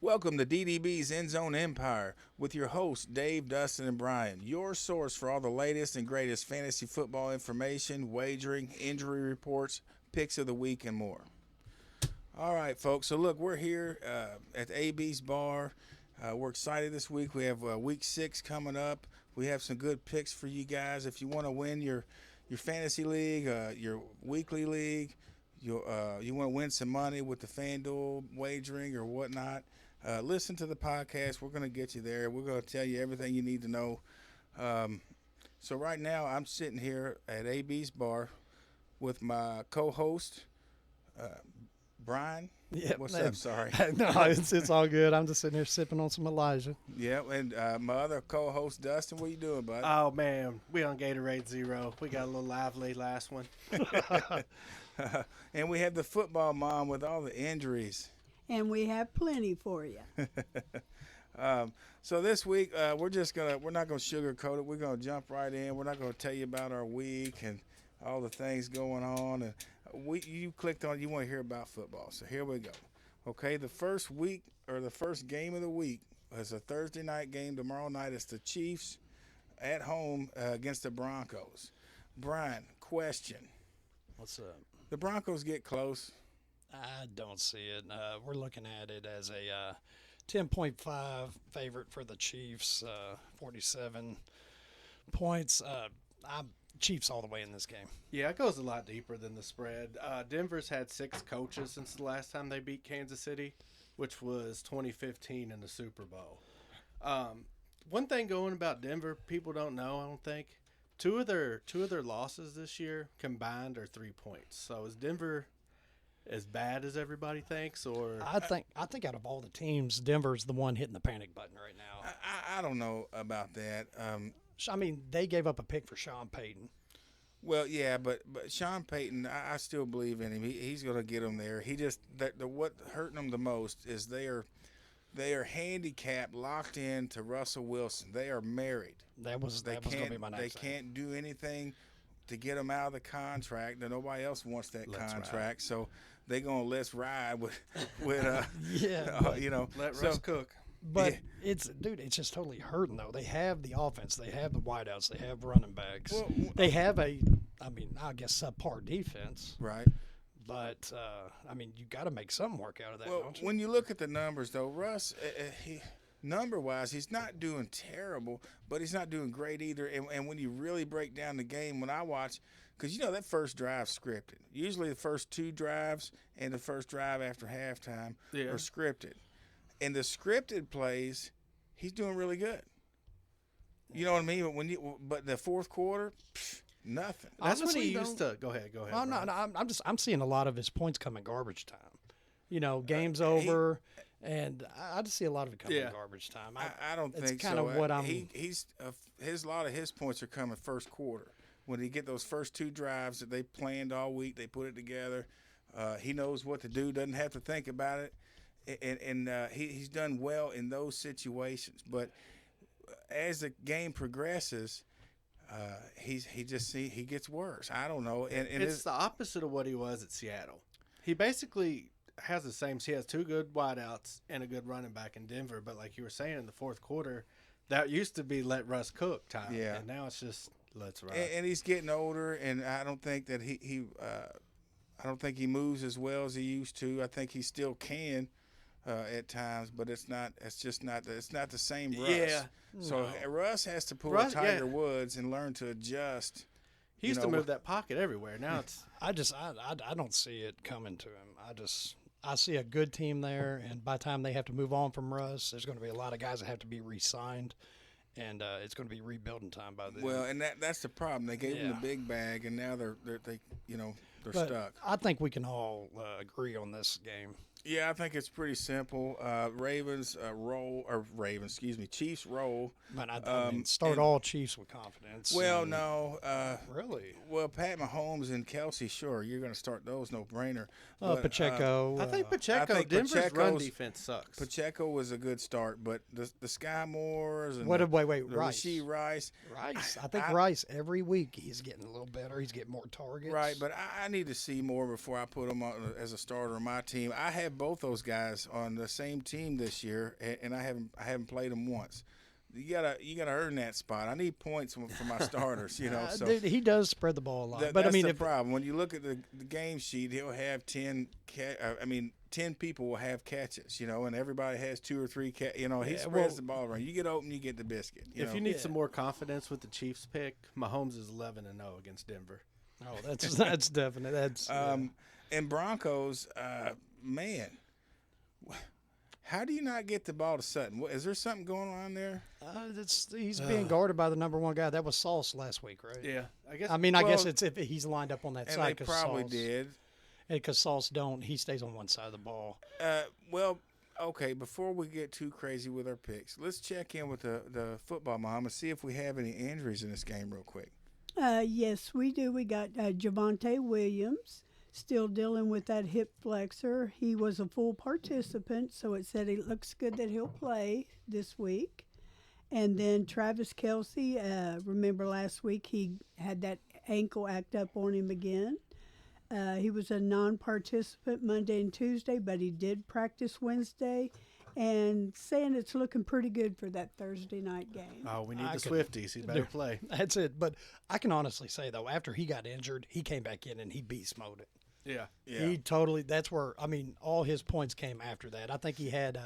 Welcome to DDB's End Zone Empire with your hosts, Dave, Dustin, and Brian, your source for all the latest and greatest fantasy football information, wagering, injury reports, picks of the week, and more. All right, folks. So, look, we're here at AB's Bar. We're excited this week. We have week 6 coming up. We have some good picks for you guys. If you want to win your fantasy league, your weekly league, you want to win some money with the FanDuel wagering or whatnot, listen to the podcast. We're going to get you there. We're going to tell you everything you need to know. So right now I'm sitting here at AB's Bar with my co-host, Brian. Yep. What's up? Sorry. No, it's all good. I'm just sitting here sipping on some Elijah. Yeah, and my other co-host, Dustin. What you doing, bud? Oh, man. We on Gatorade Zero. We got a little lively last one. And we have the football mom with all the injuries. And we have plenty for you. So this week, we're not gonna sugarcoat it. We're gonna jump right in. We're not gonna tell you about our week and all the things going on. And you clicked on, you want to hear about football. So here we go. Okay, the first game of the week is a Thursday night game. Tomorrow night it's the Chiefs at home against the Broncos. Brian, question. What's up? The Broncos get close. I don't see it. We're looking at it as a 10.5 favorite for the Chiefs, 47 points. I'm Chiefs all the way in this game. Yeah, it goes a lot deeper than the spread. Denver's had 6 coaches since the last time they beat Kansas City, which was 2015 in the Super Bowl. One thing going about Denver, people don't know, I don't think. Two of their losses this year combined are 3 points. So is Denver as bad as everybody thinks, or I think out of all the teams, Denver's the one hitting the panic button right now. I don't know about that. I mean, they gave up a pick for Sean Payton. Well, yeah, but Sean Payton, I still believe in him. He's going to get them there. He just what hurting them the most is they are handicapped, locked in to Russell Wilson. They are married. That was going to be my next They thing. can't do anything to get them out of the contract. Nobody else wants that contract, so they're going to let's ride with let Russ cook. But it's just totally hurting though. They have the offense, they have the wideouts, they have running backs. Well, they have I guess subpar defense. Right. But you got to make something work out of that. Well, don't you? when you look at the numbers though, Russ, number-wise, he's not doing terrible, but he's not doing great either. And when you really break down the game, when I watch, because that first drive's scripted. Usually the first 2 drives and the first drive after halftime are scripted. And the scripted plays, he's doing really good. You know what I mean? But the fourth quarter, nothing. That's Honestly, when he used to. Go ahead. Oh, no, I'm seeing a lot of his points come in garbage time. Game's over. And I just see a lot of it coming in garbage time. I don't think so. It's kind of what I'm. A lot of his points are coming first quarter. When he get those first 2 drives that they planned all week, they put it together. He knows what to do. Doesn't have to think about it, and he's done well in those situations. But as the game progresses, he gets worse. I don't know. And it's the opposite of what he was at Seattle. He basically has the same. He has 2 good wideouts and a good running back in Denver. But like you were saying, in the fourth quarter, that used to be let Russ cook time. Yeah. And now it's just let's ride. And he's getting older, and I don't think that I don't think he moves as well as he used to. I think he still can at times, but it's not the same Russ. Yeah. So Russ has to pull a Tiger Woods and learn to adjust. He used to move that pocket everywhere. Now it's I don't see it coming to him. I see a good team there, and by the time they have to move on from Russ, there's going to be a lot of guys that have to be re-signed, and it's going to be rebuilding time by then. Well, and that's the problem. They gave him the big bag, and now they're stuck. I think we can all agree on this game. Yeah, I think it's pretty simple. Chiefs roll. But I mean, start all Chiefs with confidence. Well, no. Really? Well, Pat Mahomes and Kelsey, sure, you're going to start those, no brainer. Pacheco. I think Denver's run defense sucks. Pacheco was a good start, but the Sky Moores and Rice. Rashee Rice. I think Rice every week he's getting a little better. He's getting more targets. Right, but I need to see more before I put them on as a starter on my team. I have both those guys on the same team this year, and I haven't played them once. You gotta earn that spot. I need points for my starters, you know. So Dude, he does spread the ball a lot. But that's I mean, the if problem. When you look at the game sheet, he'll have 10. 10 people will have catches, you know, and everybody has 2 or 3. You know, he spreads the ball around. You get open, you get the biscuit. If you need some more confidence with the Chiefs pick, Mahomes is 11-0 against Denver. oh, that's definite. That's And Broncos, man, how do you not get the ball to Sutton? Is there something going on there? he's being guarded by the number one guy. That was Sauce last week, right? Yeah, I guess. I mean, I guess it's if he's lined up on that And side. they probably did. Because Sauce he stays on one side of the ball. Well, okay, before we get too crazy with our picks, let's check in with the football mom and see if we have any injuries in this game real quick. Yes, we do. We got Javonte Williams still dealing with that hip flexor. He was a full participant, so it said it looks good that he'll play this week. And then Travis Kelsey, remember last week he had that ankle act up on him again. He was a non-participant Monday and Tuesday, but he did practice Wednesday, and saying it's looking pretty good for that Thursday night game. Oh, we need the Swifties. He better play. That's it. But I can honestly say, though, after he got injured, he came back in and he beast mode it. Yeah. He totally, that's where, I mean, all his points came after that. I think he had,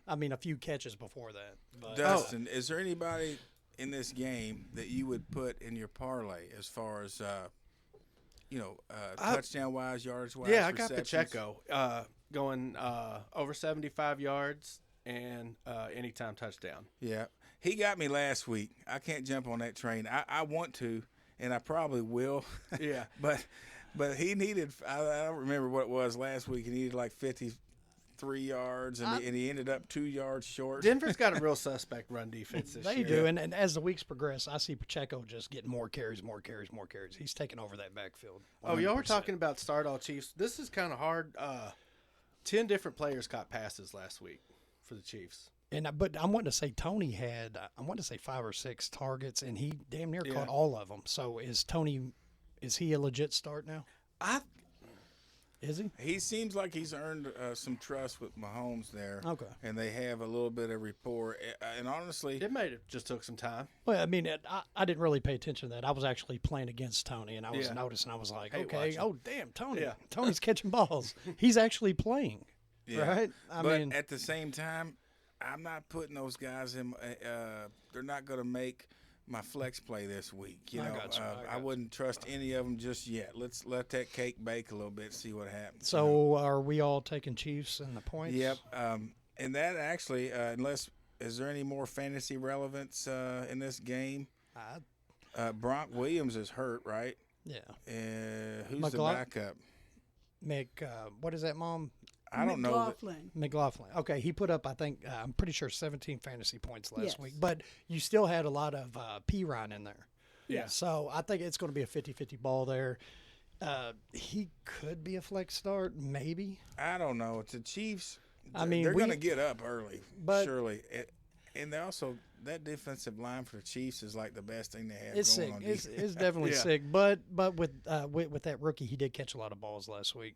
a few catches before that. But, Dustin, is there anybody in this game that you would put in your parlay as far as, touchdown-wise, yardage-wise, Yeah, I got receptions? Pacheco going over 75 yards and anytime touchdown. Yeah. He got me last week. I can't jump on that train. I want to, and I probably will. Yeah. But he needed – I don't remember what it was last week. He needed like 53 yards, and he ended up 2 yards short. Denver's got a real suspect run defense this they year. do, and as the weeks progress, I see Pacheco just getting more carries. He's taking over that backfield. 100%. Oh, y'all were talking about start all Chiefs. This is kind of hard. 10 different players caught passes last week for the Chiefs. But I'm wanting to say Tony had, 5 or 6 targets, and he damn near caught all of them. So is he a legit start now? Is he? He seems like he's earned some trust with Mahomes there. Okay. And they have a little bit of rapport. And honestly, It just took some time. Well, I mean, I didn't really pay attention to that. I was actually playing against Tony, and I was noticing. I was like, Hate okay, watching. oh damn, Tony, Yeah. Tony's catching balls. He's actually playing, right? but at the same time, I'm not putting those guys in. They're not going to make my flex play this week. I wouldn't trust any of them just yet. Let's let that cake bake a little bit, see what happens. So are we all taking Chiefs and the points? Yep. And that actually, is there any more fantasy relevance in this game? Bronk Williams is hurt, right? Yeah. Who's the backup? What is that, Mom? I don't know. McLaughlin. Okay, he put up, I think, I'm pretty sure 17 fantasy points last Yes. week. But you still had a lot of P-Ryan in there. Yeah. So I think it's going to be a 50-50 ball there. He could be a flex start, maybe. I don't know. It's the Chiefs. I mean, they're going to get up early, but- surely. And they also, that defensive line for the Chiefs is like the best thing they have It's going sick. on It's defense. definitely sick. But with that rookie, he did catch a lot of balls last week.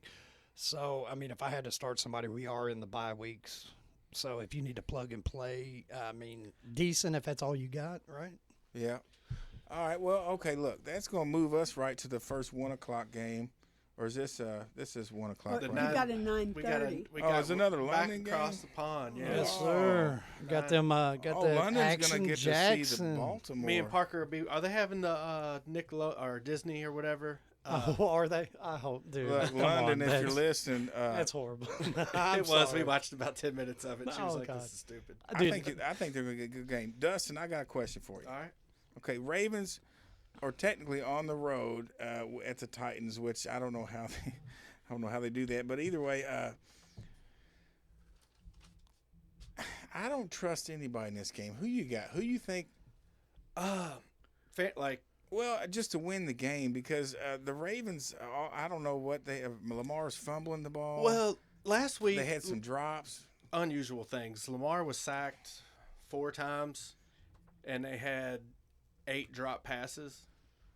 So, I mean, if I had to start somebody, we are in the bye weeks. So if you need to plug and play, I mean, decent if that's all you got, right? Yeah. All right. Well, okay. Look, that's going to move us right to the first 1 o'clock game, or is this? This is 1 o'clock. The right? We got a 9:30. It's another back London across game? the pond. Yeah. Yes, Oh. sir. Got them. Got the London's Action going to get Jackson. to see the Baltimore. Me and Parker will be. Are they having the or Disney or whatever? Oh, are they? I hope, dude. Look, Come London, on, if you're that's- listening, That's horrible. It was. We watched about 10 minutes of it. She was Oh, like, God. "This is stupid." Dude, I think they're going to get a good game. Dustin, I got a question for you. All right. Okay, Ravens are technically on the road at the Titans, which I don't know how they do that. But either way, I don't trust anybody in this game. Who you got? Who you think? Well, just to win the game, because the Ravens, I don't know what they – Lamar's fumbling the ball. Well, last week they had some drops. Unusual things. Lamar was sacked 4 times, and they had 8 drop passes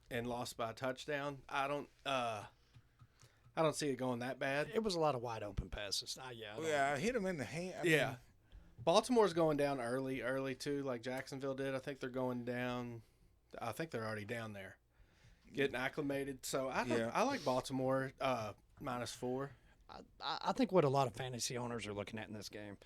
and lost by a touchdown. I don't I don't see it going that bad. It was a lot of wide open passes. I don't- Yeah, I hit him in the hand. Yeah. Baltimore's going down early too, like Jacksonville did. I think they're going down. I think they're already down there, getting acclimated. So I like Baltimore -4. I think what a lot of fantasy owners are looking at in this game,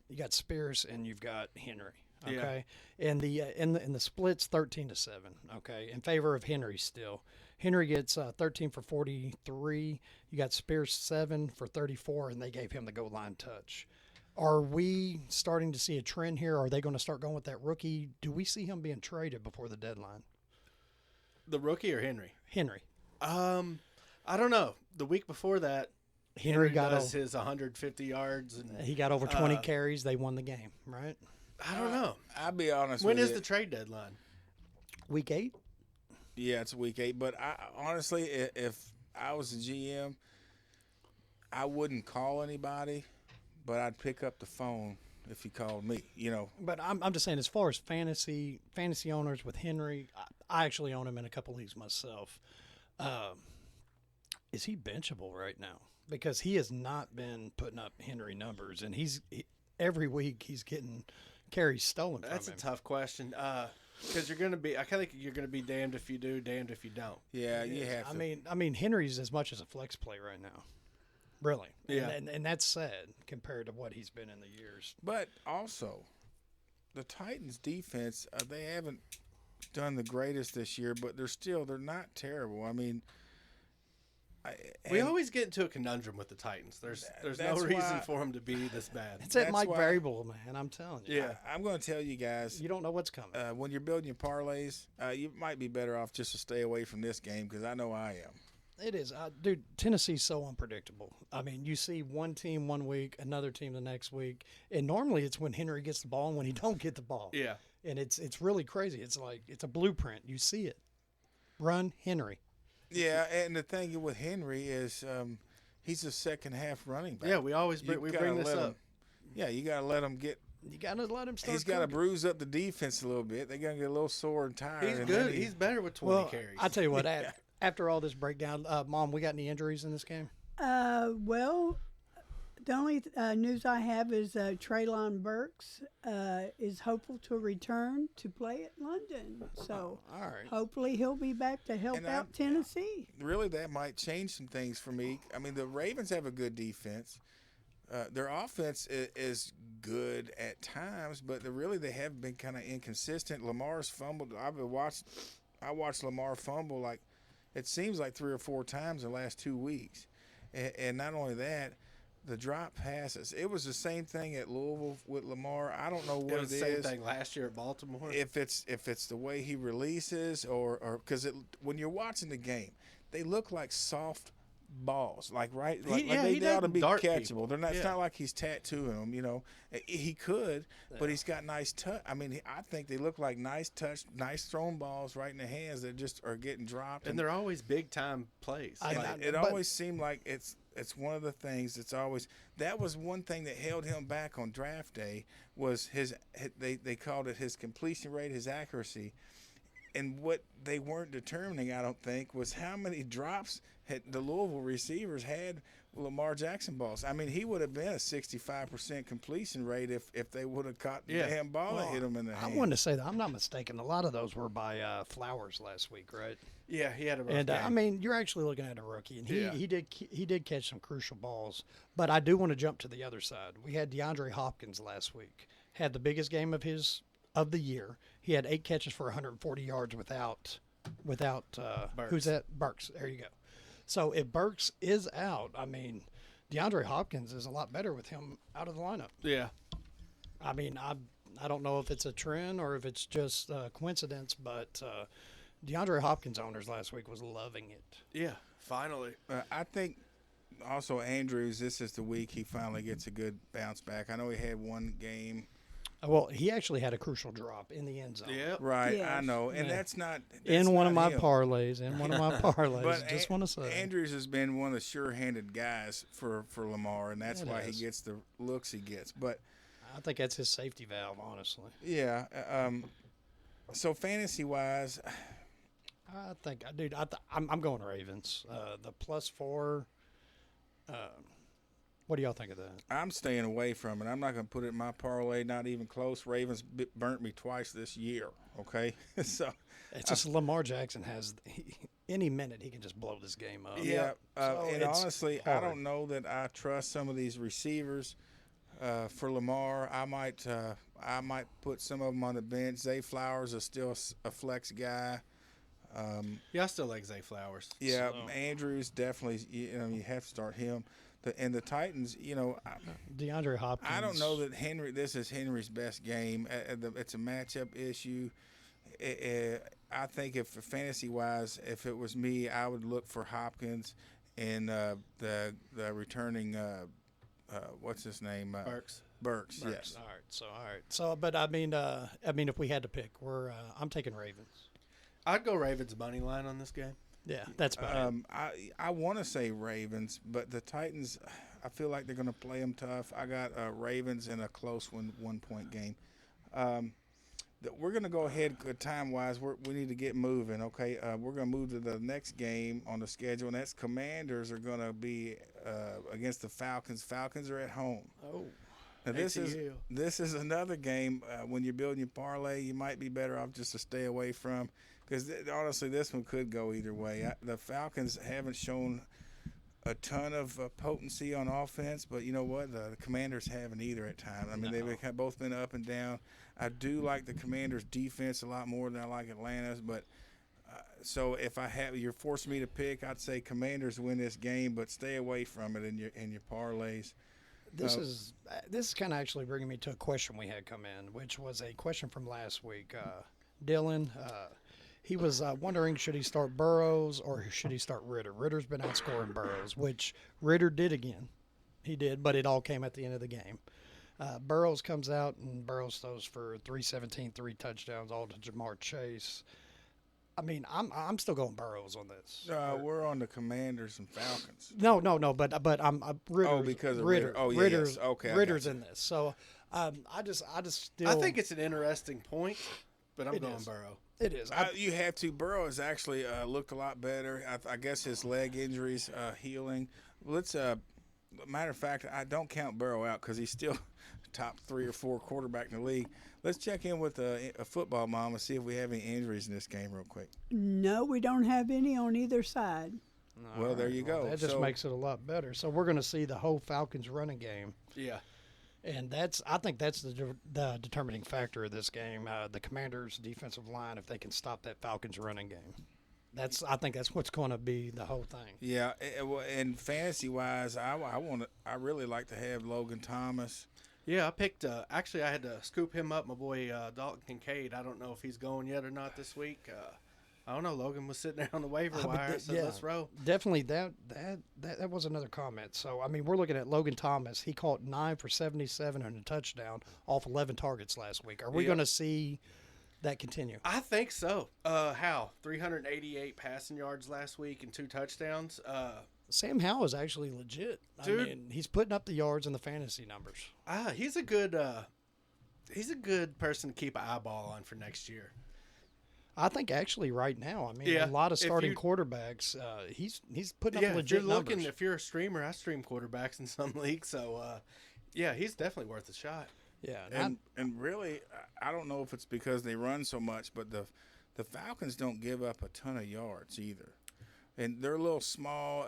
you got Spears and you've got Henry. Okay, and in the splits 13-7. Okay, in favor of Henry still. Henry gets 13 for 43. You got Spears 7 for 34, and they gave him the goal line touch. Are we starting to see a trend here? Are they going to start going with that rookie? Do we see him being traded before the deadline? The rookie or Henry? Henry. I don't know. The week before that, Henry does his 150 yards, and he got over 20 carries. They won the game, right? I don't know. I'll be honest When with is you. the trade deadline? Week 8. Yeah, it's week 8. But I honestly, if I was a GM, I wouldn't call anybody, but I'd pick up the phone if he called me. But I'm just saying, as far as fantasy owners with Henry, I actually own him in a couple leagues myself. Is he benchable right now? Because he has not been putting up Henry numbers, and every week he's getting carries stolen That's from a him. tough question. Because you're going to be, I kind of think you're going to be damned if you do, damned if you don't. Yeah, you have to. I mean, Henry's as much as a flex play right now, really. Yeah. And that's sad compared to what he's been in the years. But also, the Titans' defense, they haven't done the greatest this year, but they're not terrible. I mean, We always get into a conundrum with the Titans. There's no that's reason why- for them to be this bad. It's that That's Mike why- variable, man. I'm telling you. Yeah. I'm going to tell you guys, You don't know what's coming. when you're building your parlays, you might be better off just to stay away from this game because I know I am. It is. Dude, Tennessee's so unpredictable. I mean, you see one team one week, another team the next week. And normally it's when Henry gets the ball and when he don't get the ball. Yeah. And it's really crazy. It's like it's a blueprint. You see it. Run Henry. Yeah, and the thing with Henry is he's a second half running back. Yeah, we always You we gotta bring this let up. him. Yeah, you got to let him get. You got to let him start. He's got to cooking. bruise up the defense a little bit. They're gonna get a little sore and tired. He's and good. then He's better with 20 Well, carries. I tell you what, after all this breakdown, Mom, we got any injuries in this game? Well, the only news I have is Traylon Burks is hopeful to return to play at London. So All right. hopefully he'll be back to help And out Tennessee. really that might change some things for me. I mean, the Ravens have a good defense. Their offense is good at times, but they have been kind of inconsistent. Lamar's fumbled. I watched Lamar fumble like it seems like 3 or 4 times in the last 2 weeks, and not only that, the drop passes. It was the same thing at Louisville with Lamar. I don't know what it was the it same is. thing last year at Baltimore. If it's the way he releases or because when you're watching the game, they look like soft balls, like he they ought to doesn't be dart catchable. people. They're not. It's Yeah. not like he's tattooing them. He could, but he's got nice touch. I mean, I think they look like nice touch, nice thrown balls right in the hands that just are getting dropped. and they're always big time plays. It but- always seemed like it's one of the things that's always that was one thing that held him back on draft day was they called it his completion rate, his accuracy, and what they weren't determining, I don't think, was how many drops the Louisville receivers had Lamar Jackson balls. I mean, he would have been a 65% completion rate if they would have caught the damn ball and hit him in the I hand. wanted to say that I'm not mistaken. A lot of those were by Flowers last week, right? yeah, he had a rough And game. I mean, you're actually looking at a rookie, and Yeah. he did catch some crucial balls. But I do want to jump to the other side. We had DeAndre Hopkins last week, had the biggest game of the year. He had 8 catches for 140 yards without who's that? Burks. There you go. So if Burks is out, I mean, DeAndre Hopkins is a lot better with him out of the lineup. yeah. I mean, I don't know if it's a trend or if it's just a coincidence, but DeAndre Hopkins owners last week was loving it. Yeah, finally. I think also Andrews, this is the week he finally gets a good bounce back. I know he had one game. Well, he actually had a crucial drop in the end zone. Yeah. Right, Yes. I know. And Yeah. that's In one of not my him. parlays, But just want to say. Andrews has been one of the sure-handed guys for Lamar, and that's It why is. he gets the looks he gets. But I think that's his safety valve, honestly. yeah, so fantasy-wise, I think, dude, I'm going Ravens. The +4. What do y'all think of that? I'm staying away from it. I'm not going to put it in my parlay, not even close. Ravens burnt me twice this year, okay? So It's just Lamar Jackson any minute he can just blow this game up. yeah, So and it's honestly, I hard. don't know that I trust some of these receivers. For Lamar, I might put some of them on the bench. Zay Flowers is still a flex guy. Yeah, I still like Zay Flowers. Yeah, So- Andrews definitely. You have to start him. And the Titans, DeAndre Hopkins. I don't know that this is Henry's best game. It's a matchup issue. I think if fantasy wise, if it was me, I would look for Hopkins and the returning what's his name? Burks. Yes. All right. So, but I mean, if we had to pick, I'm taking Ravens. I'd go Ravens money line on this game. Yeah, that's about it. I want to say Ravens, but the Titans, I feel like they're going to play them tough. I got Ravens in a close 1-point game. We're going to go ahead time-wise. We need to get moving, okay? We're going to move to the next game on the schedule, and that's Commanders are going to be against the Falcons. Falcons are at home. Oh, Now, this ATL. is another game when you're building your parlay, you might be better off just to stay away from because honestly, this one could go either way. The Falcons haven't shown a ton of potency on offense, but you know what? The Commanders haven't either at times. I mean, they've both been up and down. I do like the Commanders' defense a lot more than I like Atlanta's, but so if you're forcing me to pick, I'd say Commanders win this game, but stay away from it in your parlays. this is kind of actually bringing me to a question we had come in, which was a question from last week. Dylan, he was wondering should he start Burrows or should he start Ritter. Ritter's been outscoring Burrows, which Ritter did again. He did, but it all came at the end of the game. Burrows comes out and Burrows throws for 317, 3 touchdowns, all to Jamar Chase. I mean, I'm still going Burrows on this. We're on the Commanders and Falcons. No, but I'm Ritter's, because of Ritter. Ritter. Oh, yeah, Ritter's, yes. Okay, I Ritter's got you. in this. So I just still. I think it's an interesting point, but I'm It going is. Burrow. it is. You have to. Burrow has actually looked a lot better. I guess his leg injuries healing. Let's. Matter of fact, I don't count Burrow out because he's still top 3 or 4 quarterback in the league. Let's check in with a football mom and see if we have any injuries in this game real quick. No, we don't have any on either side. Well, there you go. That just So- makes it a lot better. So we're going to see the whole Falcons running game, Yeah. and I think that's the determining factor of this game. The Commanders' defensive line, if they can stop that Falcons running game, I think that's what's going to be the whole thing. Yeah, and fantasy wise, I really like to have Logan Thomas. Yeah, I picked. Actually, I had to scoop him up. My boy Dalton Kincaid. I don't know if he's going yet or not this week. I don't know. Logan was sitting there on the waiver But wire, so let's roll. Definitely, that was another comment. So I mean, we're looking at Logan Thomas. He caught 9 for 77 and a touchdown off 11 targets last week. Are we Yeah. going to see that continue? I think so. How 388 passing yards last week and 2 touchdowns. Sam Howell is actually legit. Dude. I mean, he's putting up the yards and the fantasy numbers. He's a good. He's a good person to keep an eyeball on for next year. I think actually right now, I mean, Yeah, a lot of if starting you- quarterbacks, he's putting up Yeah, if legit you're looking, numbers. if you're a streamer, I stream quarterbacks in some leagues, so yeah, he's definitely worth a shot. Yeah, And really, I don't know if it's because they run so much, but the Falcons don't give up a ton of yards either. And they're a little small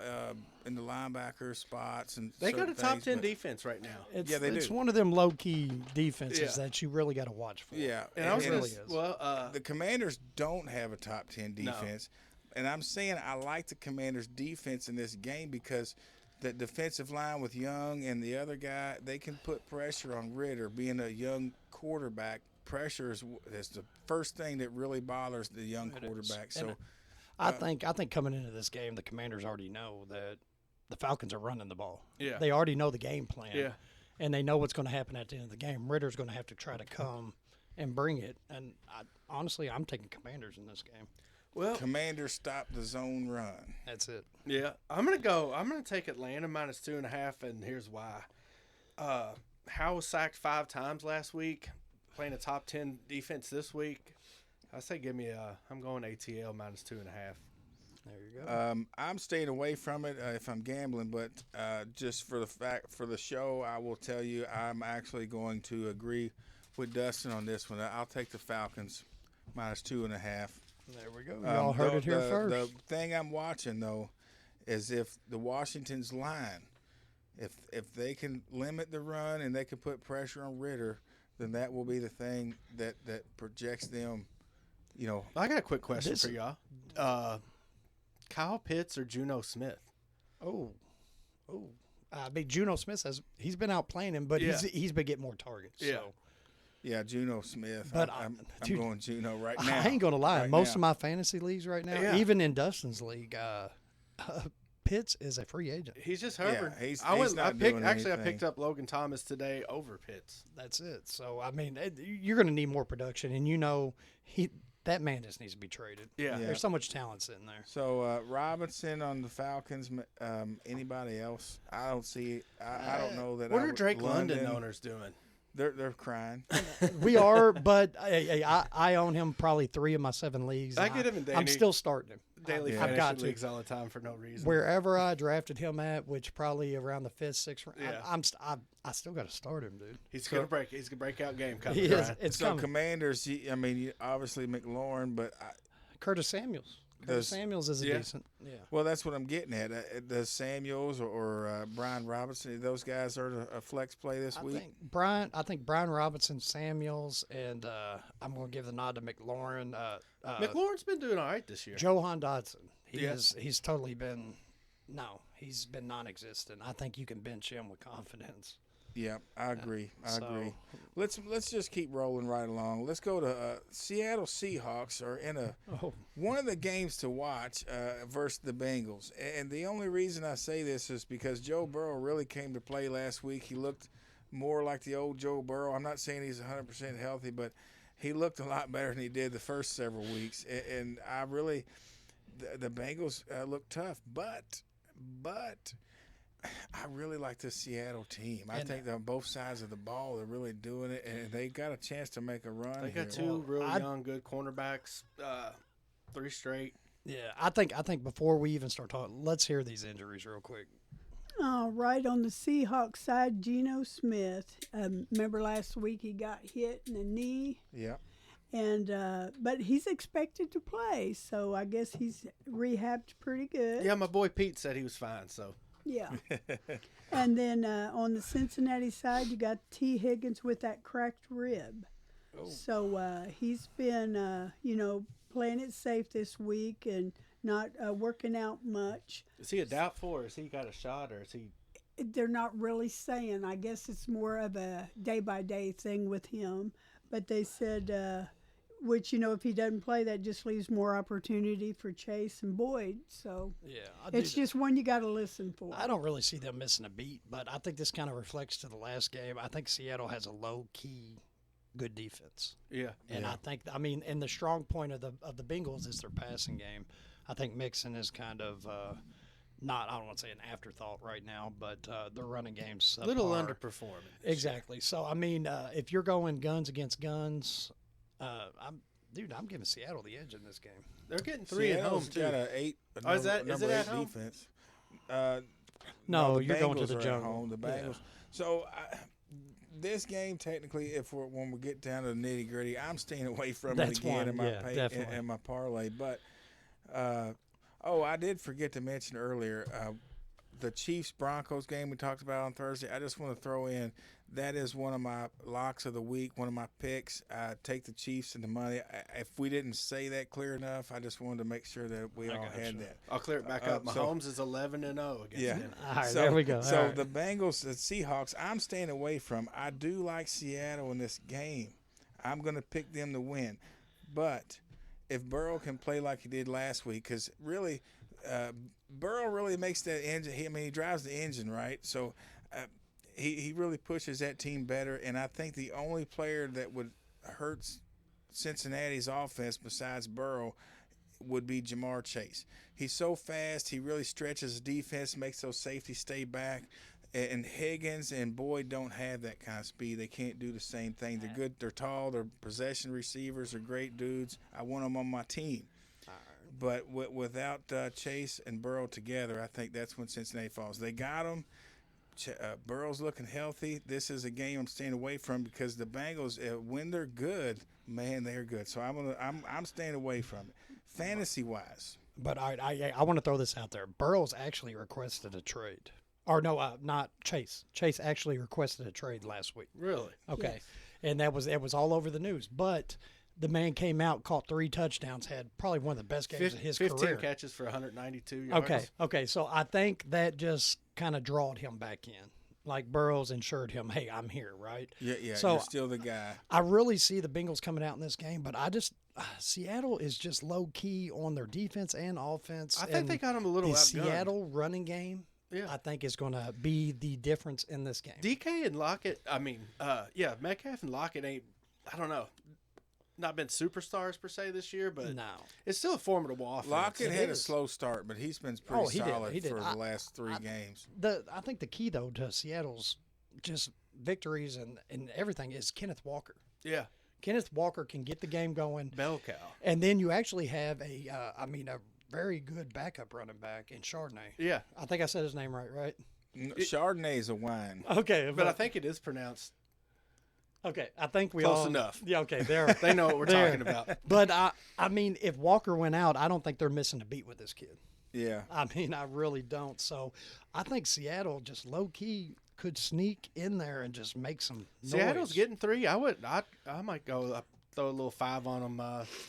in the linebacker spots. And They got a certain top things, 10 but- defense right now. it's, yeah, they it's do. one of them low key defenses Yeah. that you really got to watch for. Yeah. And I was It gonna, really is. well, the Commanders don't have a top 10 defense. And I'm saying I like the Commanders' defense in this game because the defensive line with Young and the other guy, they can put pressure on Ritter. Being a young quarterback, pressure is the first thing that really bothers the young It is. quarterback. And So I think coming into this game, the Commanders already know that the Falcons are running the ball. Yeah. They already know the game plan. Yeah. And they know what's going to happen at the end of the game. Ritter's going to have to try to come and bring it. And honestly, I'm taking Commanders in this game. well, Commanders stop the zone run. That's it. yeah, I'm gonna take Atlanta minus 2.5, and here's why. Howe was sacked 5 times last week, playing a top 10 defense this week. I say give me I'm going ATL -2.5. There you go. I'm staying away from it if I'm gambling, but just for the show, I will tell you I'm actually going to agree with Dustin on this one. I'll take the Falcons -2.5. There we go. Y'all heard it here first. The thing I'm watching though is if the Washington's line, if they can limit the run and they can put pressure on Ritter, then that will be the thing that projects them. You know, I got a quick question for y'all. Kyle Pitts or Juno Smith? Oh. I mean, Juno Smith he's been out playing him, but Yeah. he's been getting more targets. Yeah. So. yeah, Juno Smith. But I'm dude, going Juno right now. I ain't gonna lie. Right Most now. of my fantasy leagues right now, Yeah. even in Dustin's league, Pitts is a free agent. He's just hovering. he's I not doing I anything. picked up Logan Thomas today over Pitts. That's it. So I mean, you're going to need more production, and that man just needs to be traded. Yeah. There's so much talent sitting there. So Robinson on the Falcons. Anybody else? I don't see. I don't know that. What I are would- Drake London owners doing? They're crying. We are, but I own him probably 3 of my 7 leagues. I and get him in I'm daily- still starting him. Daily Yeah. I've fantasy got to. leagues all the time for no reason. Wherever I drafted him at, which probably around the 5th, 6th round, Yeah. I still got to start him, dude. He's gonna break. He's gonna break out game coming. He is. Brian. It's So coming. Commanders. I mean, obviously McLaurin, but Curtis Samuels. Curtis Samuels is a decent. Yeah. well, that's what I'm getting at. The Samuels or Brian Robinson. Those guys are a flex play this week. I think Brian Robinson, Samuels, and I'm going to give the nod to McLaurin. McLaurin's been doing all right this year. Johan Dodson. Yeah. He's totally been he's been non-existent. I think you can bench him with confidence. Yeah, I agree. I So- agree. Let's just keep rolling right along. Let's go to Seattle Seahawks are in one of the games to watch versus the Bengals. And the only reason I say this is because Joe Burrow really came to play last week. He looked more like the old Joe Burrow. I'm not saying he's 100% healthy, but he looked a lot better than he did the first several weeks. And I really the Bengals look tough, but I really like this Seattle team. I think they're on both sides of the ball. They're really doing it, and they got a chance to make a run. They got here. two real young, good cornerbacks. 3 straight. Yeah, I think before we even start talking, let's hear these injuries real quick. All right, on the Seahawks side, Geno Smith. Remember last week he got hit in the knee, Yeah. and but he's expected to play, so I guess he's rehabbed pretty good. Yeah, my boy Pete said he was fine. So Yeah. And then on the Cincinnati side, you got T. Higgins with that cracked rib. Oh. So he's been, playing it safe this week and not working out much. is he a doubtful, or has he got a shot, or is he? They're not really saying. I guess it's more of a day-by-day thing with him. But they said, which, if he doesn't play, that just leaves more opportunity for Chase and Boyd. So Yeah, it's just one you got to listen for. I don't really see them missing a beat, but I think this kind of reflects to the last game. I think Seattle has a low-key good defense. Yeah. And I think, and the strong point of the Bengals is their passing game. I think Mixon is kind of not, I don't want to say an afterthought right now, but the running game's A little subpar. underperforming. Exactly. So, if you're going guns against guns, I'm giving Seattle the edge in this game. They're getting 3 at home Seattle's too. got a Oh, is it number at 8 home? defense. No, the you're going to Bengals the are at jungle. home, the Yeah. Bengals. So this game, technically, when we get down to the nitty gritty, I'm staying away from That's it again one, in my definitely. in my parlay. But I did forget to mention earlier the Chiefs Broncos game we talked about on Thursday. I just want to throw in that is one of my locks of the week, one of my picks. Take the Chiefs and the money. If we didn't say that clear enough, I just wanted to make sure that we all had that. I'll clear it back up. Mahomes is 11-0 against Yeah. them. All right, there we go. So All right. the Bengals, the Seahawks, I'm staying away from. I do like Seattle in this game. I'm going to pick them to win. But if Burrow can play like he did last week, because really, Burrow really makes that engine. He drives the engine, right? So he really pushes that team better. And I think the only player that would hurt Cincinnati's offense besides Burrow would be Jamar Chase. He's so fast. He really stretches the defense, makes those safeties stay back. And Higgins and Boyd don't have that kind of speed. They can't do the same thing. They're good. They're tall. They're possession receivers. They're great dudes. I want them on my team. But without Chase and Burrow together, I think that's when Cincinnati falls. They got them. Burrow's looking healthy. This is a game I'm staying away from because the Bengals, when they're good, man, they're good. So I'm staying away from it. Fantasy wise. But I want to throw this out there. Burrows actually requested a trade. Or no, not Chase. Chase actually requested a trade last week. Really? Okay. Yes. And it was all over the news. But the man came out, caught 3 touchdowns, had probably one of the best games of his 15 career. catches for 192 yards. Okay. So I think that just kind of drawed him back in. Like Burrows ensured him, hey, I'm here, right? Yeah. So you're still the guy. I really see the Bengals coming out in this game, but I just Seattle is just low key on their defense and offense. I think and they got him a little the outgunned. Seattle running game. Yeah. I think is going to be the difference in this game. DK and Lockett, Metcalf and Lockett ain't, I don't know, not been superstars per se this year, but No. it's still a formidable offense. Lockett It had a is. slow start, but he's been pretty He did. solid He did. for the last 3 games. I think the key though to Seattle's just victories and everything is Kenneth Walker. Yeah, Kenneth Walker can get the game going, bell cow. and then you actually have a very good backup running back in Chardonnay. Yeah, I think I said his name right? Chardonnay's a wine. Okay, but I think it is pronounced okay, I think we close all enough. Yeah, okay, there. They know what we're There. talking about. But I mean, if Walker went out, I don't think they're missing a beat with this kid. Yeah. I mean, I really don't. So I think Seattle just low key could sneak in there and just make some noise. Seattle's getting 3. I might go up, throw a little 5 on them,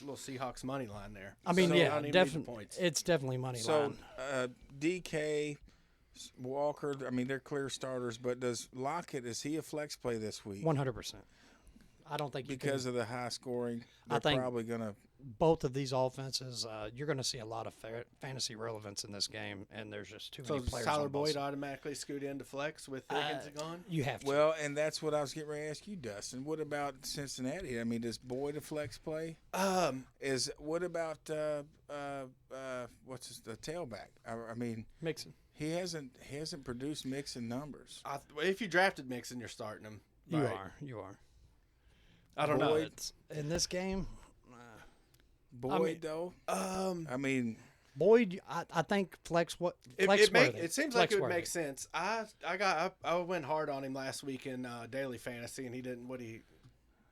little Seahawks money line there. I mean, So I yeah, don't even need the definitely. points. It's definitely money So line. DK, Walker, I mean, they're clear starters, but does Lockett, is he a flex play this week? 100%. I don't think you can, Because of the high scoring, I they're think- probably going to. both of these offenses, you're going to see a lot of fantasy relevance in this game, and there's just too So many does players. Tyler on both Boyd sides. automatically scoot into flex with Higgins gone? You have to. Well, and that's what I was getting ready to ask you, Dustin. What about Cincinnati? I mean, does Boyd a flex play? What about what's the tailback? I mean, Mixon. he hasn't produced Mixon numbers. If you drafted Mixon, you're starting him. You Right. are. You are. I don't know. Boyd? In this game, Boyd though, I mean, Boyd, I think flex what It seems like it would flex-worthy. make sense. I went hard on him last week in daily fantasy, and he didn't. What he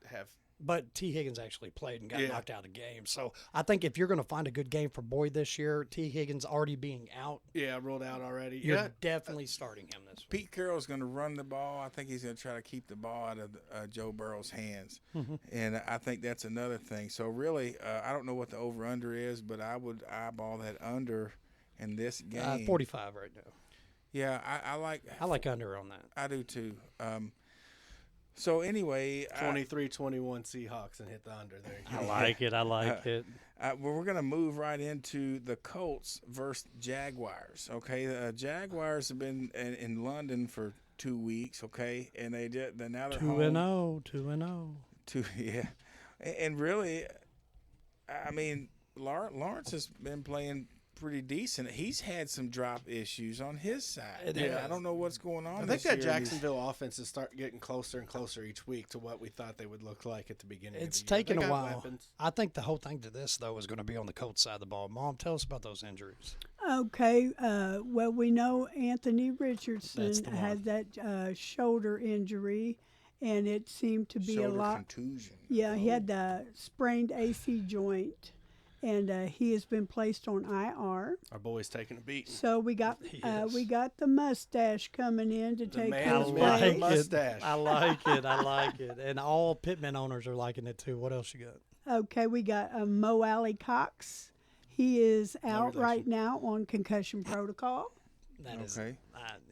have? But T. Higgins actually played and got Yeah. knocked out of the game. So I think if you're going to find a good game for Boyd this year, T. Higgins already being out, Yeah, ruled out already. you're Yeah, definitely starting him this week. Pete Carroll's going to run the ball. I think he's going to try to keep the ball out of Joe Burrow's hands, and I think that's another thing. So really, I don't know what the over under is, but I would eyeball that under in this game. 45 right now. Yeah, I like under on that. I do too. So anyway, 23-21 Seahawks and hit the under there. You go. like it. I like it. we're going to move right into the Colts versus Jaguars. Okay, the Jaguars have been in London for 2 weeks. Okay, and they're now they're home. 2-0. Yeah, and really, I mean, Lawrence has been playing pretty decent. He's had some drop issues on his side. Yeah. I don't know what's going on. I think this that year. Jacksonville offense is starting getting closer and closer each week to what we thought they would look like at the beginning. It's of the year. taken They a got while. weapons. I think the whole thing to this, though, is going to be on the Colts side of the ball. Mom, tell us about those injuries. Okay, well, we know Anthony That's Richardson the one. had that shoulder injury, and it seemed to be Shoulder a lot. contusion. Yeah, he had the sprained AC joint, and he has been placed on IR. Our boy's taking a beat. So we got Yes. the mustache coming in to The take man his with like the place. it. mustache. I like it. I like it. And all Pittman owners are liking it, too. What else you got? Okay, we got Mo Alley Cox. He is out relation. right now on concussion protocol. That is. Okay.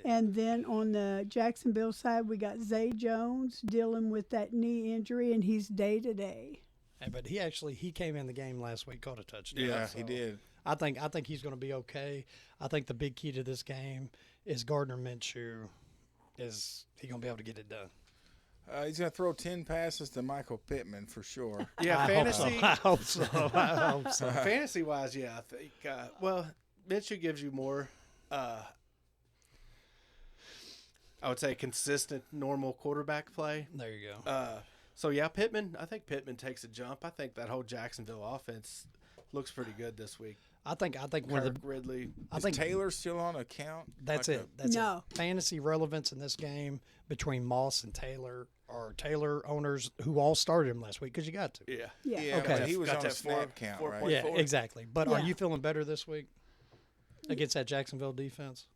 And then on the Jacksonville side, we got Zay Jones dealing with that knee injury, and he's day to day. But he came in the game last week, caught a touchdown. Yeah, so he did. I think he's going to be okay. I think the big key to this game is Gardner Minshew. Is he going to be able to get it done? He's going to throw 10 passes to Michael Pittman for sure. Yeah, I fantasy. hope so. I hope so. Fantasy wise, yeah, I think. Well, Minshew gives you more. I would say consistent, normal quarterback play. There you go. So yeah, Pittman. I think Pittman takes a jump. I think that whole Jacksonville offense looks pretty good this week. I think one of Kirk, the Ridley. I Is think Taylor still on account? that's Like it. That's No. it. Fantasy relevance in this game between Moss and Taylor are Taylor owners who all started him last week because you got to. Yeah. Yeah. Yeah, Okay. but he was Got on a that snap count, 4 right? point Yeah, four. exactly. But are Yeah. you feeling better this week against that Jacksonville defense?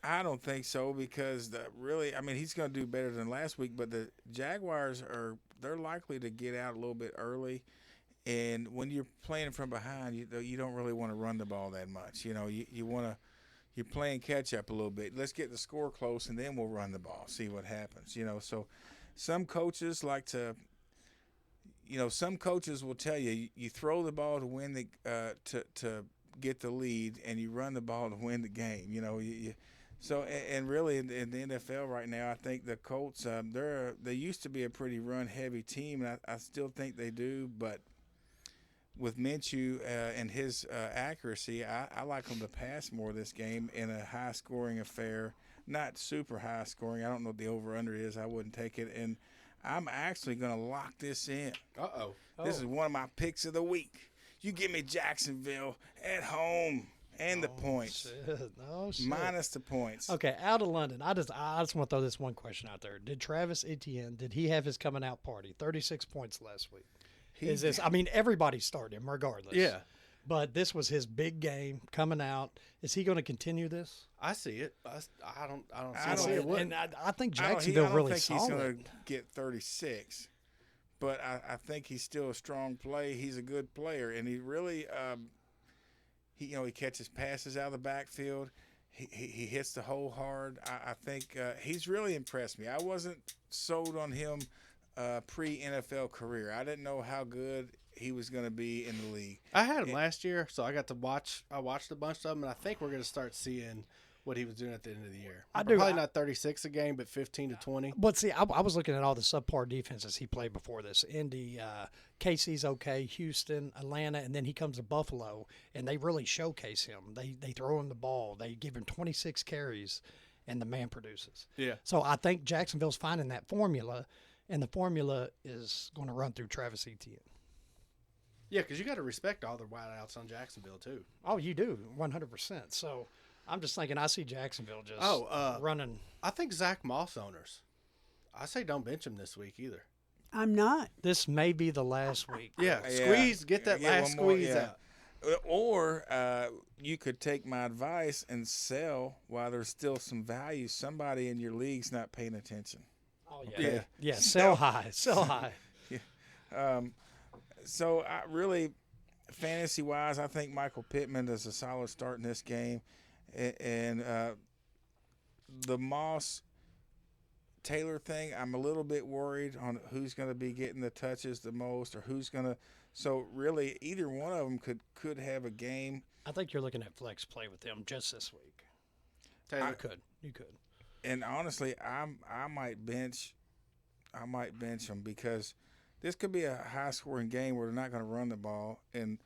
I don't think so because I mean, he's going to do better than last week. But the Jaguars they're likely to get out a little bit early, and when you're playing from behind, you don't really want to run the ball that much. You know, you're playing catch up a little bit. Let's get the score close, and then we'll run the ball, see what happens. You know, so some coaches like to. You know, some coaches will tell you throw the ball to win the to get the lead, and you run the ball to win the game. You know, so and really in the NFL right now, I think the Colts they used to be a pretty run heavy team, and I still think they do, but with Minshew and his accuracy, I like them to pass more this game in a high scoring affair, not super high scoring. I don't know what the over under is. I wouldn't take it, and I'm actually going to lock this in. Uh-oh. This is one of my picks of the week. You give me Jacksonville at home and the points. Shit. Oh, shit. Minus the points. Okay, out of London, I just want to throw this one question out there. Did Travis Etienne, did he have his coming out party? 36 points last week. I mean, everybody started him regardless. Yeah. But this was his big game coming out. Is he going to continue this? I see it. I don't I see don't- why it wouldn't. And I think I don't Jacksonville really think saw he's going it. to get 36, but I think he's still a strong play. He's a good player, and he really he catches passes out of the backfield. He hits the hole hard. I think he's really impressed me. I wasn't sold on him pre-NFL career. I didn't know how good he was going to be in the league. I had him last year, so I got to watch. I watched a bunch of them, and I think we're going to start seeing what he was doing at the end of the year. I do. Probably not 36 a game, but 15 to 20. But see, I was looking at all the subpar defenses he played before this. Indy, KC's okay, Houston, Atlanta, and then he comes to Buffalo, and they really showcase him. They throw him the ball. They give him 26 carries, and the man produces. Yeah. So I think Jacksonville's finding that formula, and the formula is going to run through Travis Etienne. Yeah, because you got to respect all the wideouts on Jacksonville, too. Oh, you do, 100%. So I'm just thinking I see Jacksonville just running. I think Zach Moss owners. I say don't bench him this week either. I'm not. This may be the last week. Yeah, Yeah. squeeze, get that Get last one more, squeeze yeah. out. Or you could take my advice and sell while there's still some value. Somebody in your league's not paying attention. Oh, Okay. Yeah, sell high. Sell high. So I really, fantasy-wise, I think Michael Pittman is a solid start in this game. And the Moss-Taylor thing, I'm a little bit worried on who's going to be getting the touches the most or who's going to – so really either one of them could have a game. I think you're looking at flex play with them just this week. Taylor. You could. And honestly, I might bench him because this could be a high-scoring game where they're not going to run the ball. And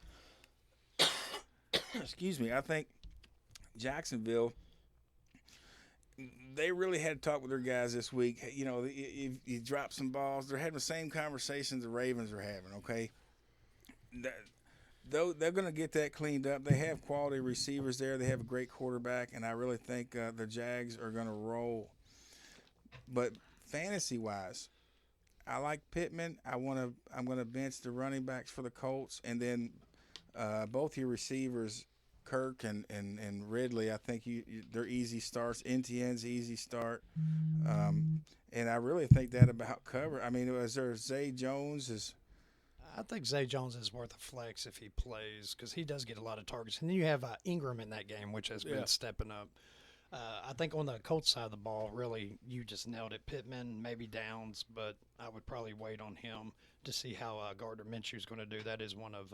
excuse me, I think Jacksonville, they really had to talk with their guys this week. You know, you drop some balls. They're having the same conversations the Ravens are having. Okay, though they're going to get that cleaned up. They have quality receivers there. They have a great quarterback, and I really think the Jags are going to roll. But fantasy-wise, I like Pittman. I'm going to bench the running backs for the Colts, and then both your receivers, Kirk and Ridley. I think they're easy starts. Etienne's easy start, and I really think that about cover. I mean, is there Zay Jones is. I think Zay Jones is worth a flex if he plays because he does get a lot of targets. And then you have Ingram in that game, which has been stepping up. I think on the Colts side of the ball, really, you just nailed it. Pittman, maybe Downs, but I would probably wait on him to see how Gardner Minshew is going to do. That is one of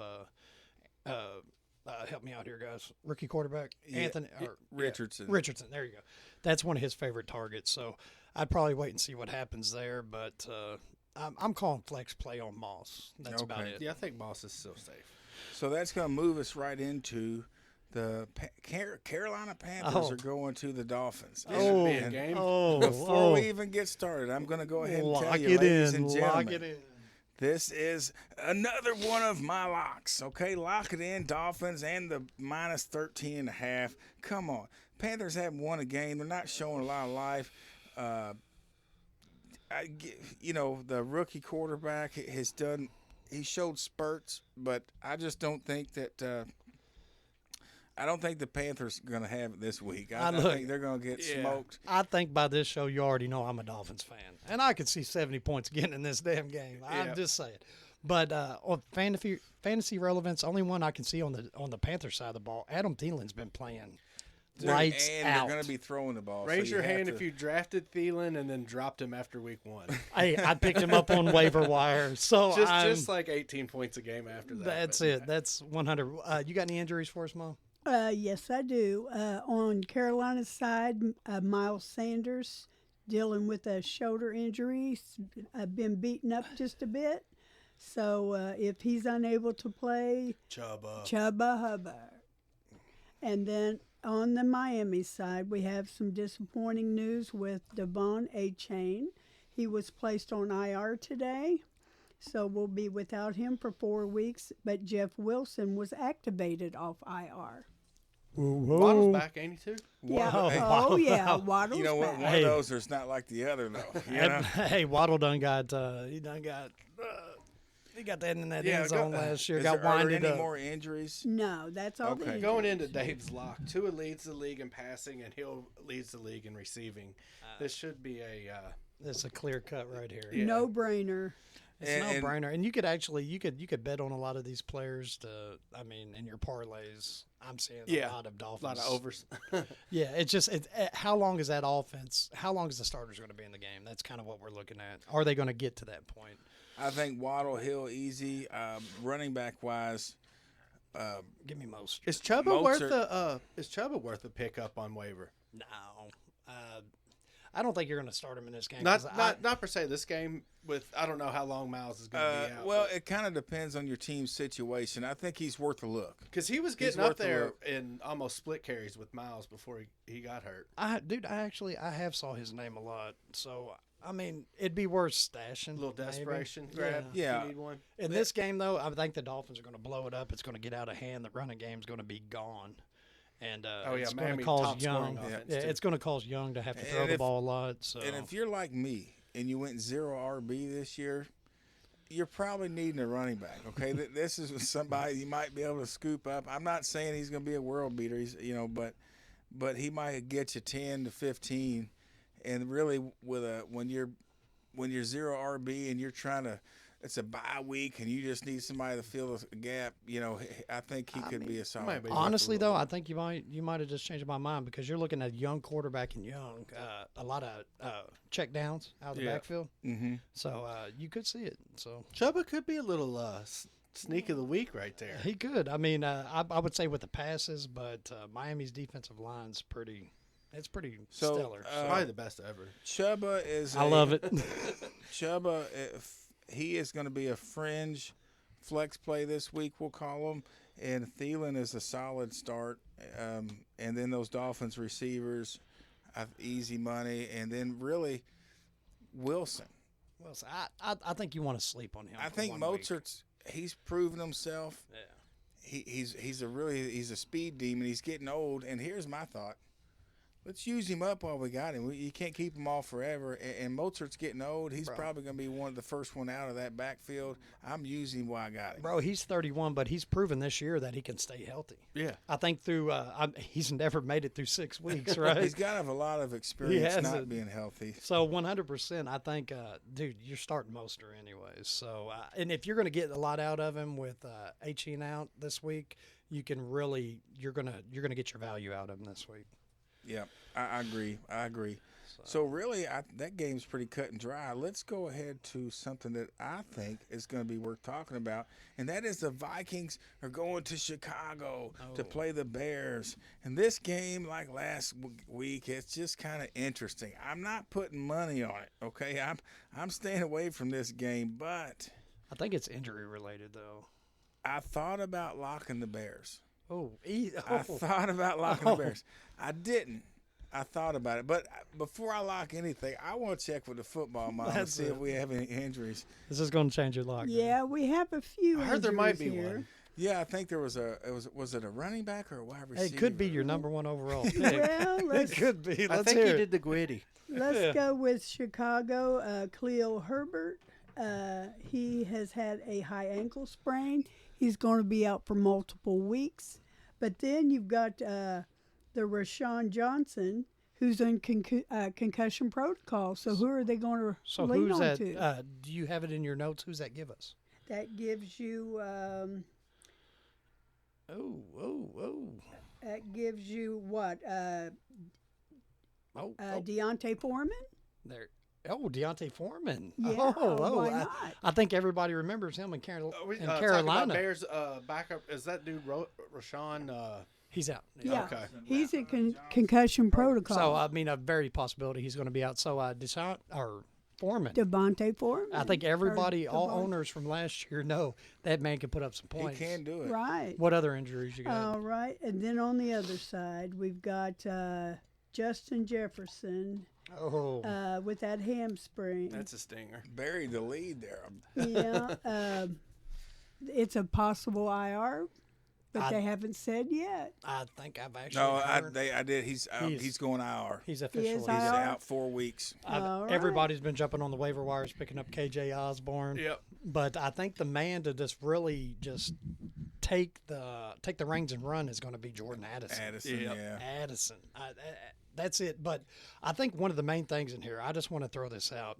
help me out here, guys. Rookie quarterback, Anthony Richardson. Richardson, there you go. That's one of his favorite targets. So I'd probably wait and see what happens there. But I'm calling flex play on Moss. That's about it. Yeah, I think Moss is still safe. So that's going to move us right into Carolina Panthers Oh. are going to the Dolphins. This should be a And game. before we even get started, I'm going to go ahead and tell Lock you, it ladies in. and Lock gentlemen, it in. this is another one of my locks. Okay, lock it in. Dolphins and the minus 13.5. Come on, Panthers haven't won a game. They're not showing a lot of life. The rookie quarterback has done. He showed spurts, but I just don't think that. I don't think the Panthers are going to have it this week. I think they're going to get smoked. I think by this show, you already know I'm a Dolphins fan. And I could see 70 points getting in this damn game. I'm just saying. But on fantasy relevance, only one I can see on the Panther side of the ball, Adam Thielen's been playing lights and out. they're going to be throwing the ball. Raise so your hand have if you drafted Thielen and then dropped him after week 1. Hey, I picked him up on waiver wire. So just like 18 points a game after that. that's but it. That's 100. You got any injuries for us, Mom? Yes, I do. On Carolina's side, Miles Sanders dealing with a shoulder injury. Been beaten up just a bit. So if he's unable to play, Chubba Hubbard. And then on the Miami side, we have some disappointing news with Devon A-Chain. He was placed on IR today, so we'll be without him for 4 weeks. But Jeff Wilson was activated off IR. Waddle's back, ain't he, too? Yeah. Wow. Oh, yeah. Waddle's You know what? back. One of those is not like the other, though. You know? Hey, Waddle done got he got that in that end zone last year. Got Are there winded any up. more injuries? No, that's all the Okay. injuries. Going into Dave's lock, Tua leads the league in passing, and Hill leads the league in receiving. This should be a It's a clear cut right here. Yeah. No brainer. It's And- no brainer, and you could actually you could bet on a lot of these players. I mean, in your parlays, I'm seeing a lot of a Dolphins. lot of overs. Yeah, it's just how long is that offense? How long is the starters going to be in the game? That's kind of what we're looking at. Are they going to get to that point? I think Waddle, Hill, easy. Running back wise, Give me most. Is Chubba Mozart- worth a pickup on waiver? No, I don't think you're going to start him in this game. Not per se this game. With I don't know how long Miles is going to be out. well, it kind of depends on your team's situation. I think he's worth a look. because he was getting worth up a there look. in almost split carries with Miles before he got hurt. I have saw his name a lot. So I mean, it'd be worth stashing. A little maybe. desperation grab. Yeah. If you need one. In this game, though, I think the Dolphins are going to blow it up. It's going to get out of hand. The running game's going to be gone. And it's going to Miami cause top scoring Young. offense, Yeah, too. it's going to cause Young to have to throw And the if- ball a lot. So And if you're like me and you went 0 RB this year, you're probably needing a running back. Okay, this is somebody you might be able to scoop up. I'm not saying he's going to be a world beater. He's but he might get you 10 to 15. And really, when you're 0 RB and you're trying to, it's a bye week and you just need somebody to fill a gap. I think he could be a solid. might be. honestly, though, I think you might have just changed my mind because you're looking at a young quarterback and Young, a lot of check downs out of the backfield. Mm-hmm. So you could see it. So Chubba could be a little sneak of the week right there. he could. I mean, I would say with the passes, but Miami's defensive line's pretty. It's pretty So, stellar. Probably the best ever. Chuba is. I love it. Chuba, he is going to be a fringe flex play this week, we'll call him. And Thielen is a solid start. And then those Dolphins receivers, easy money. And then really, Wilson. Well, so I think you want to sleep on him. I for think 1 week. Mozart's he's proven himself. Yeah. He's a speed demon. He's getting old. And here's my thought. Let's use him up while we got him. You can't keep him all forever. And Mozart's getting old. He's probably going to be one of the first one out of that backfield. I'm using him while I got him. Bro, he's 31, but he's proven this year that he can stay healthy. Yeah. I think he's never made it through 6 weeks, right? He's got to have a lot of experience has not it. being healthy. So 100%, I think, dude, you're starting Mostert anyways. So, and if you're going to get a lot out of him with H-E out this week, you're gonna get your value out of him this week. Yeah, I agree. So really, that game's pretty cut and dry. Let's go ahead to something that I think is going to be worth talking about, and that is the Vikings are going to Chicago to play the Bears. And this game, like last week, it's just kind of interesting. I'm not putting money on it, okay? I'm staying away from this game, but I think it's injury related though. I thought about locking the Bears. I thought about locking the Bears. I didn't. I thought about it, but before I lock anything, I want to check with the football mom and see if we have any injuries. This is going to change your lock. Yeah, we have a few. I heard there might injuries be here. one. Yeah, I think there was was it a running back or a wide receiver? It could be your number one overall pick. Well, it let's could be. I Let's think hear he it. did the Gwitty. let's go with Chicago. Cleo Herbert. He has had a high ankle sprain. He's going to be out for multiple weeks. But then you've got the Rashawn Johnson, who's in concussion protocol. So who are they going to So lean who's on that? to? Do you have it in your notes? Who's that give us? That gives you. Oh. That gives you what? Oh. Deontay Foreman. There. Oh, Deontay Foreman. Yeah, why I, not? I think everybody remembers him in, Talking about Carolina. Bears backup. Is that dude Rashawn? He's out. Yeah, Okay. he's in concussion protocol. So I mean, a very possibility he's going to be out. So Foreman. Devontae Foreman. I think everybody, all Devon- owners from last year, know that man can put up some He points. can do it. Right. What other injuries you got? All right, and then on the other side, we've got Justin Jefferson with that hamstring. That's a stinger. Buried the lead there. Yeah, it's a possible IR, but they haven't said yet. I think I've actually No, heard I did. He's going IR. he's He is officially He's IR? out 4 weeks. All right. Everybody's been jumping on the waiver wires picking up KJ Osborne. Yep. But I think the man to just really just take the reins and run is going to be Jordan Addison. Addison, Yep. yeah. Addison. That's it. But I think one of the main things in here, I just want to throw this out.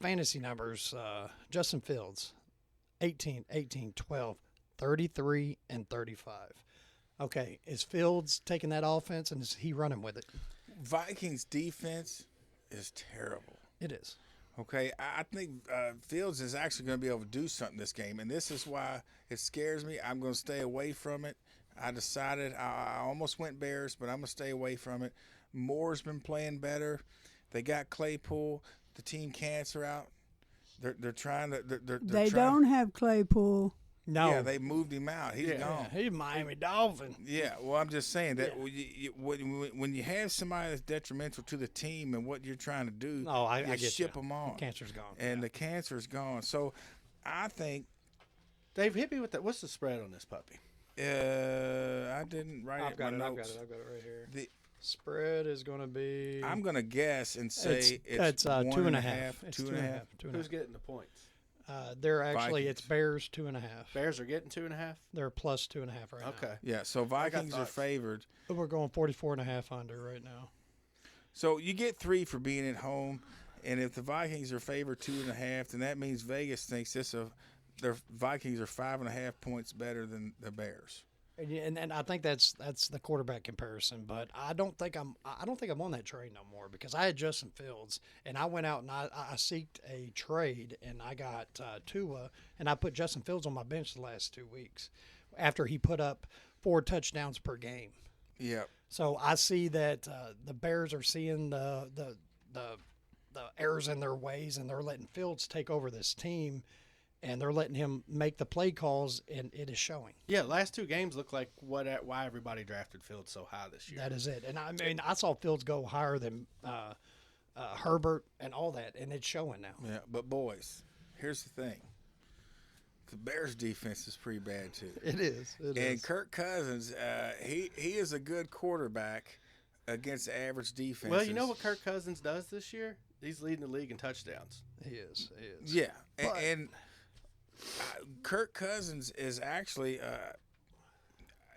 Fantasy numbers, Justin Fields, 18, 12, 33, and 35. Okay, is Fields taking that offense and is he running with it? Vikings defense is terrible. It is. Okay, I think Fields is actually going to be able to do something this game, and this is why it scares me. I'm going to stay away from it. I decided I almost went Bears, but I'm going to stay away from it. Moore's been playing better. They got Claypool. The team cancer out. They're trying to. They trying, don't have Claypool. No. Yeah, they moved him out. He's gone. He's Miami Dolphin. Yeah, well, I'm just saying that when you have somebody that's detrimental to the team and what you're trying to do, I you get ship you. them on. Cancer's gone. And the cancer's gone. So I think Dave, hit me with that. What's the spread on this puppy? I didn't write I've it got in it. my I've got notes. it. I've got it right here. The- Spread is going to be. I'm going to guess and say it's 1.5, It's 2.5. Who's getting the points? They're actually Vikings. it's Bears 2.5. Bears are getting 2.5. They're plus 2.5 right Okay. Yeah, so Vikings are thoughts. favored. now. We're going 44.5 under right now. So you get 3 for being at home, and if the Vikings are favored 2.5, then that means Vegas thinks their Vikings are 5.5 points better than the Bears. And I think that's the quarterback comparison, but I don't think I'm on that trade no more because I had Justin Fields and I went out and I seeked a trade and I got Tua and I put Justin Fields on my bench the last 2 weeks after he put up 4 touchdowns per game. Yep. So I see that the Bears are seeing the errors in their ways and they're letting Fields take over this team. And they're letting him make the play calls, and it is showing. Yeah, last 2 games look like why everybody drafted Fields so high this year. That is it. And I mean, I saw Fields go higher than Herbert and all that, and it's showing now. Yeah, but boys, here's the thing. The Bears defense is pretty bad too. It is. And Kirk Cousins, he is a good quarterback against average defense. Well, you know what Kirk Cousins does this year? He's leading the league in touchdowns. He is. Yeah, But- and Kirk Cousins is actually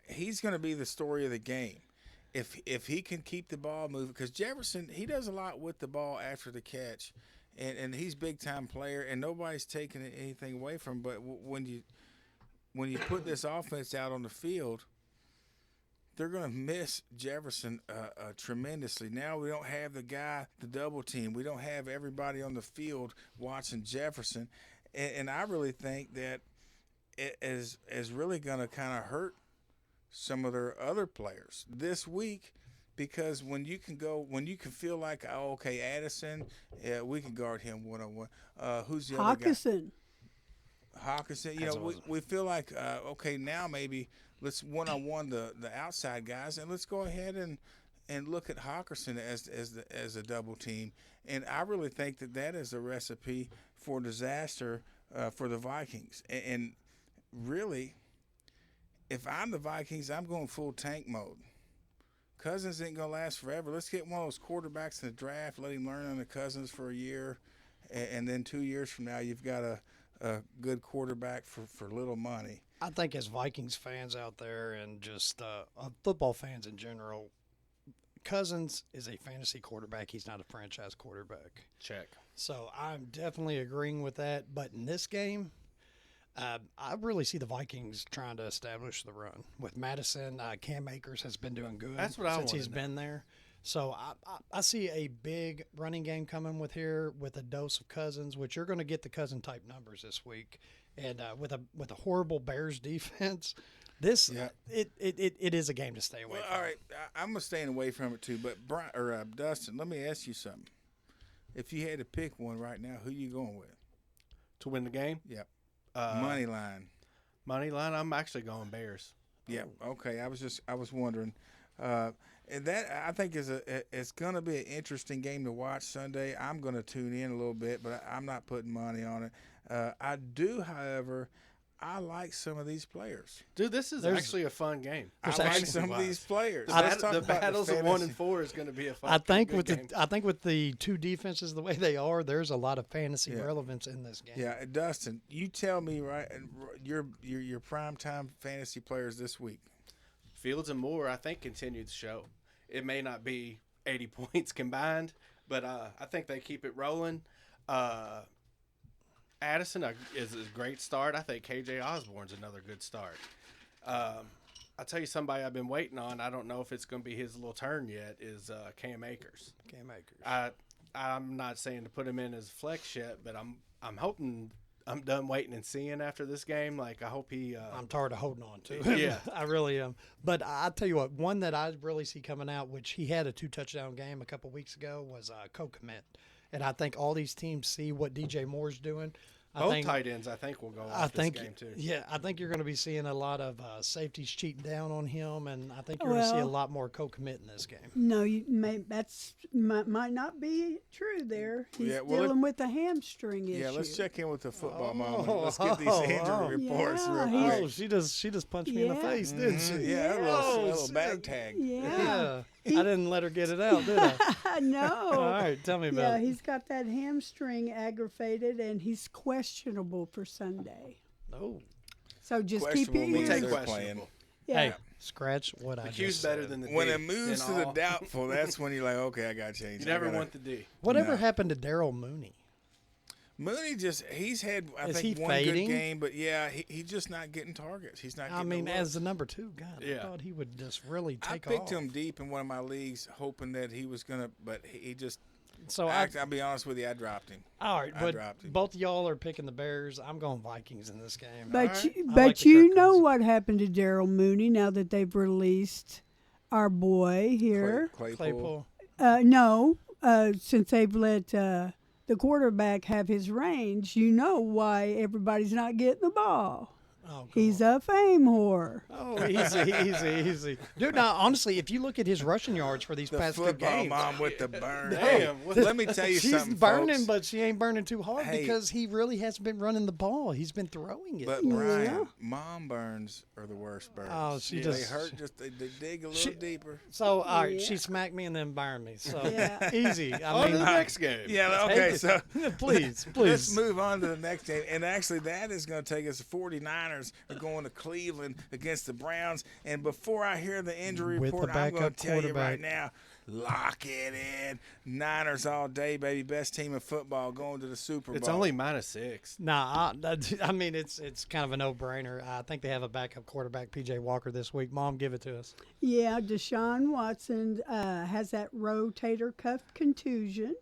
he's going to be the story of the game if he can keep the ball moving, because Jefferson, he does a lot with the ball after the catch, and he's big time player, and nobody's taking anything away from him. But when you put this offense out on the field, they're going to miss Jefferson tremendously. Now we don't have the double team. We don't have everybody on the field watching Jefferson. And I really think that it is really going to kind of hurt some of their other players this week, because when you can feel like, oh, okay, Addison, yeah, we can guard him 1-on-1. Who's the other guy? Hawkinson. Hawkinson. As it was. We feel like okay, now maybe let's one-on-one the outside guys, and let's go ahead and look at Hawkinson as a double team. And I really think that is a recipe for disaster for the Vikings. And really, if I'm the Vikings, I'm going full tank mode. Cousins ain't going to last forever. Let's get one of those quarterbacks in the draft, let him learn under Cousins for a year, and then 2 years from now you've got a good quarterback for little money. I think as Vikings fans out there and just football fans in general, Cousins is a fantasy quarterback. He's not a franchise quarterback. Check. So I'm definitely agreeing with that. But in this game, I really see the Vikings trying to establish the run. With Madison, Cam Akers has been doing good That's what I since wanna he's know. been there. So I see a big running game coming with here with a dose of Cousins, which you're going to get the Cousin type numbers this week, and with a horrible Bears defense, this Yeah. it is a game to stay away Well, from. all right, I'm staying away from it too. But Dustin, let me ask you something. If you had to pick one right now, who you going with? To win the game? Yep. Uh, Money line. Money line, I'm actually going Bears. Yeah. Okay. I was wondering, and that I think it's going to be an interesting game to watch Sunday. I'm going to tune in a little bit, but I'm not putting money on it. I do, however, I like some of these players. Dude, this is There's- actually a fun game. I There's like actually- some of these players. The, Let's bat- talk the about battles of 1 fantasy. and 4 is going to be a fun. I think good game. with the two defenses the way they are, there's a lot of fantasy Yeah. relevance in this game. Yeah, Dustin, you tell me your primetime fantasy players this week. Fields and Moore, I think, continued the show. It may not be 80 points combined, but I think they keep it rolling. Addison is a great start. I think KJ Osborne's another good start. I'll tell you somebody I've been waiting on. I don't know if it's going to be his little turn yet. Is Cam Akers. Cam Akers. I'm not saying to put him in as flex yet, but I'm hoping. I'm done waiting and seeing after this game. Like I hope he. I'm tired of holding on to him. Yeah. I really am. But I tell you what, one that I really see coming out, which he had a 2-touchdown game a couple weeks ago, was co-commit. And I think all these teams see what DJ Moore's doing. Both tight ends, I think, will go off this game too. Yeah, I think you're going to be seeing a lot of safeties cheating down on him, and I think you're going to see a Well- lot more co-commit in this game. No, might not be true there. He's Yeah, well, dealing with a hamstring issue. Yeah, let's check in with the football Oh, mama. Let's get these injury reports Yeah, real he's- quick. Oh, she just punched me in the Yeah. face, didn't she? Yeah, Oh, a little bag sick. tag. Yeah. Yeah, I didn't let her get it out, did I? No. All right, tell me Yeah, about it. he's got that hamstring aggravated, and he's questionable for Sunday. Oh, So just keep Questionable your means We take ears. they're questionable. playing. Yeah. hey, scratch what I The just Q's better said. than the When D. it moves in to the all. doubtful, that's when you're like, okay, I got to change. You I never gotta- want the D. Whatever No. happened to Daryl Mooney? Mooney he's had, I Is think, he one fading? good game, but yeah, he's just not getting targets. He's not I getting mean, the as looks. the number 2 guy, I Yeah. thought he would just really I take picked off. him deep in one of my leagues, hoping that he was going to, but he just, So I'll be honest with you, I dropped him. all right, I but dropped him. both of y'all are picking the Bears. I'm going Vikings in this game. But Alright. you, I but like the you Kirk know Cousins. what happened to Daryl Mooney now that they've released our boy here. Claypool. No, since they've let the quarterback have his range, you know why everybody's not getting the ball. Oh, He's a fame whore. Oh, easy. Dude, now, honestly, if you look at his rushing yards for these The past two football games, mom with the burn. Damn, Hey, let me tell you she's something, burning, folks. but she ain't burning too hard Hey. because he really hasn't been running the ball. He's been throwing it. But Brian, mom burns are the worst burns. Oh, she they just- hurt. Just they dig a little She- deeper. So, all right, Yeah. she smacked me and then burned me. So, Yeah. easy. On I to the mean, next game. Yeah. take Okay. it. So please. let's move on to the next game. And actually, that is going to take us. The 49ers are going to Cleveland against the Browns. And before I hear the injury With the report, I'm going backup to tell you right quarterback. now. Lock it in. Niners all day, baby. Best team in football going to the Super Bowl. It's only -6. Nah, I mean, it's kind of a no-brainer. I think they have a backup quarterback, P.J. Walker, this week. Mom, give it to us. Yeah, Deshaun Watson has that rotator cuff contusion.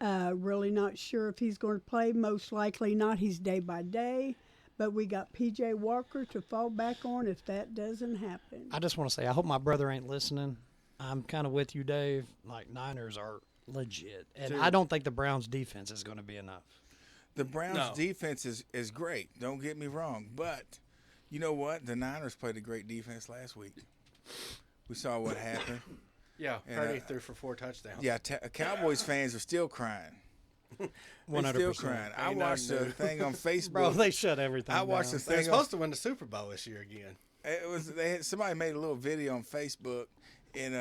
Really not sure if he's going to play. Most likely not. He's day by day. But we got P.J. Walker to fall back on if that doesn't happen. I just want to say, I hope my brother ain't listening. I'm kind of with you, Dave. Like, Niners are legit. And Dude. I don't think the Browns' defense is going to be enough. The Browns' No. defense is great. Don't get me wrong, but you know what? The Niners played a great defense last week. We saw what happened. Yeah, And, Purdy threw for 4 touchdowns. Yeah, Cowboys fans are still crying. They're 100%. still crying. I Ain't watched nothing the new. thing on Facebook. Bro, they shut everything I watched down. the They're thing. supposed to win the Super Bowl this year again. It was somebody made a little video on Facebook, and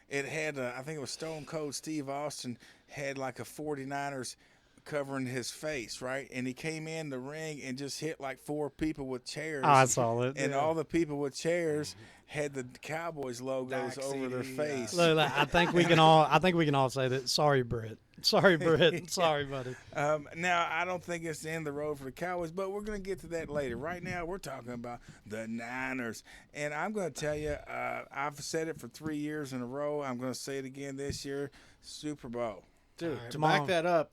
it had I think it was Stone Cold Steve Austin had like a 49ers covering his face, right? And he came in the ring and just hit like 4 people with chairs. I saw it. And yeah. all the people with chairs had the Cowboys logos Dak over their CD, face. Look, I think we can all say that. Sorry, Britt. Sorry, Britt. Sorry, buddy. Now, I don't think it's the end of the road for the Cowboys, but we're going to get to that later. Right now, we're talking about the Niners. And I'm going to tell you, I've said it for 3 years in a row. I'm going to say it again this year, Super Bowl. Dude, All right, to Mom. back that up,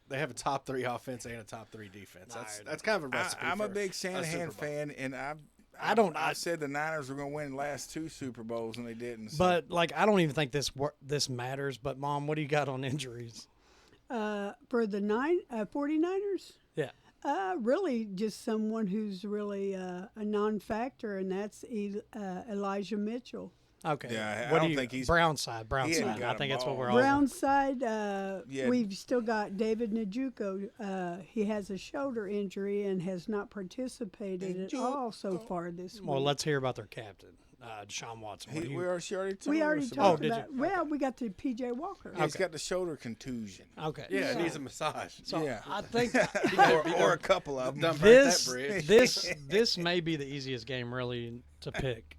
they have a top 3 offense and a top 3 defense. That's kind of a recipe. I'm a for big a Super Shanahan Bowl. fan, and I said the Niners were going to win the last 2 Super Bowls, and they didn't. So. But like, I don't even think this matters. But Mom, what do you got on injuries? For the 49ers, Yeah. really just someone who's really a non-factor, and that's Elijah Mitchell. Okay. Yeah, I what don't do you, think he's- brown side. Brown he ain't side. got I a think that's what ball. we're all. Brown side, Yeah. we've still got David Njoku. He has a shoulder injury and has not participated at all so far this Well, week. let's hear about their captain, Deshaun Watson. What do you- She already told We us already about talked it. did about. you? Well, we got the PJ Walker. He's got the shoulder contusion. okay. Yeah, it needs a massage. So Yeah. I think or a couple of them. Done burnt that this bridge. this may be the easiest game really to pick.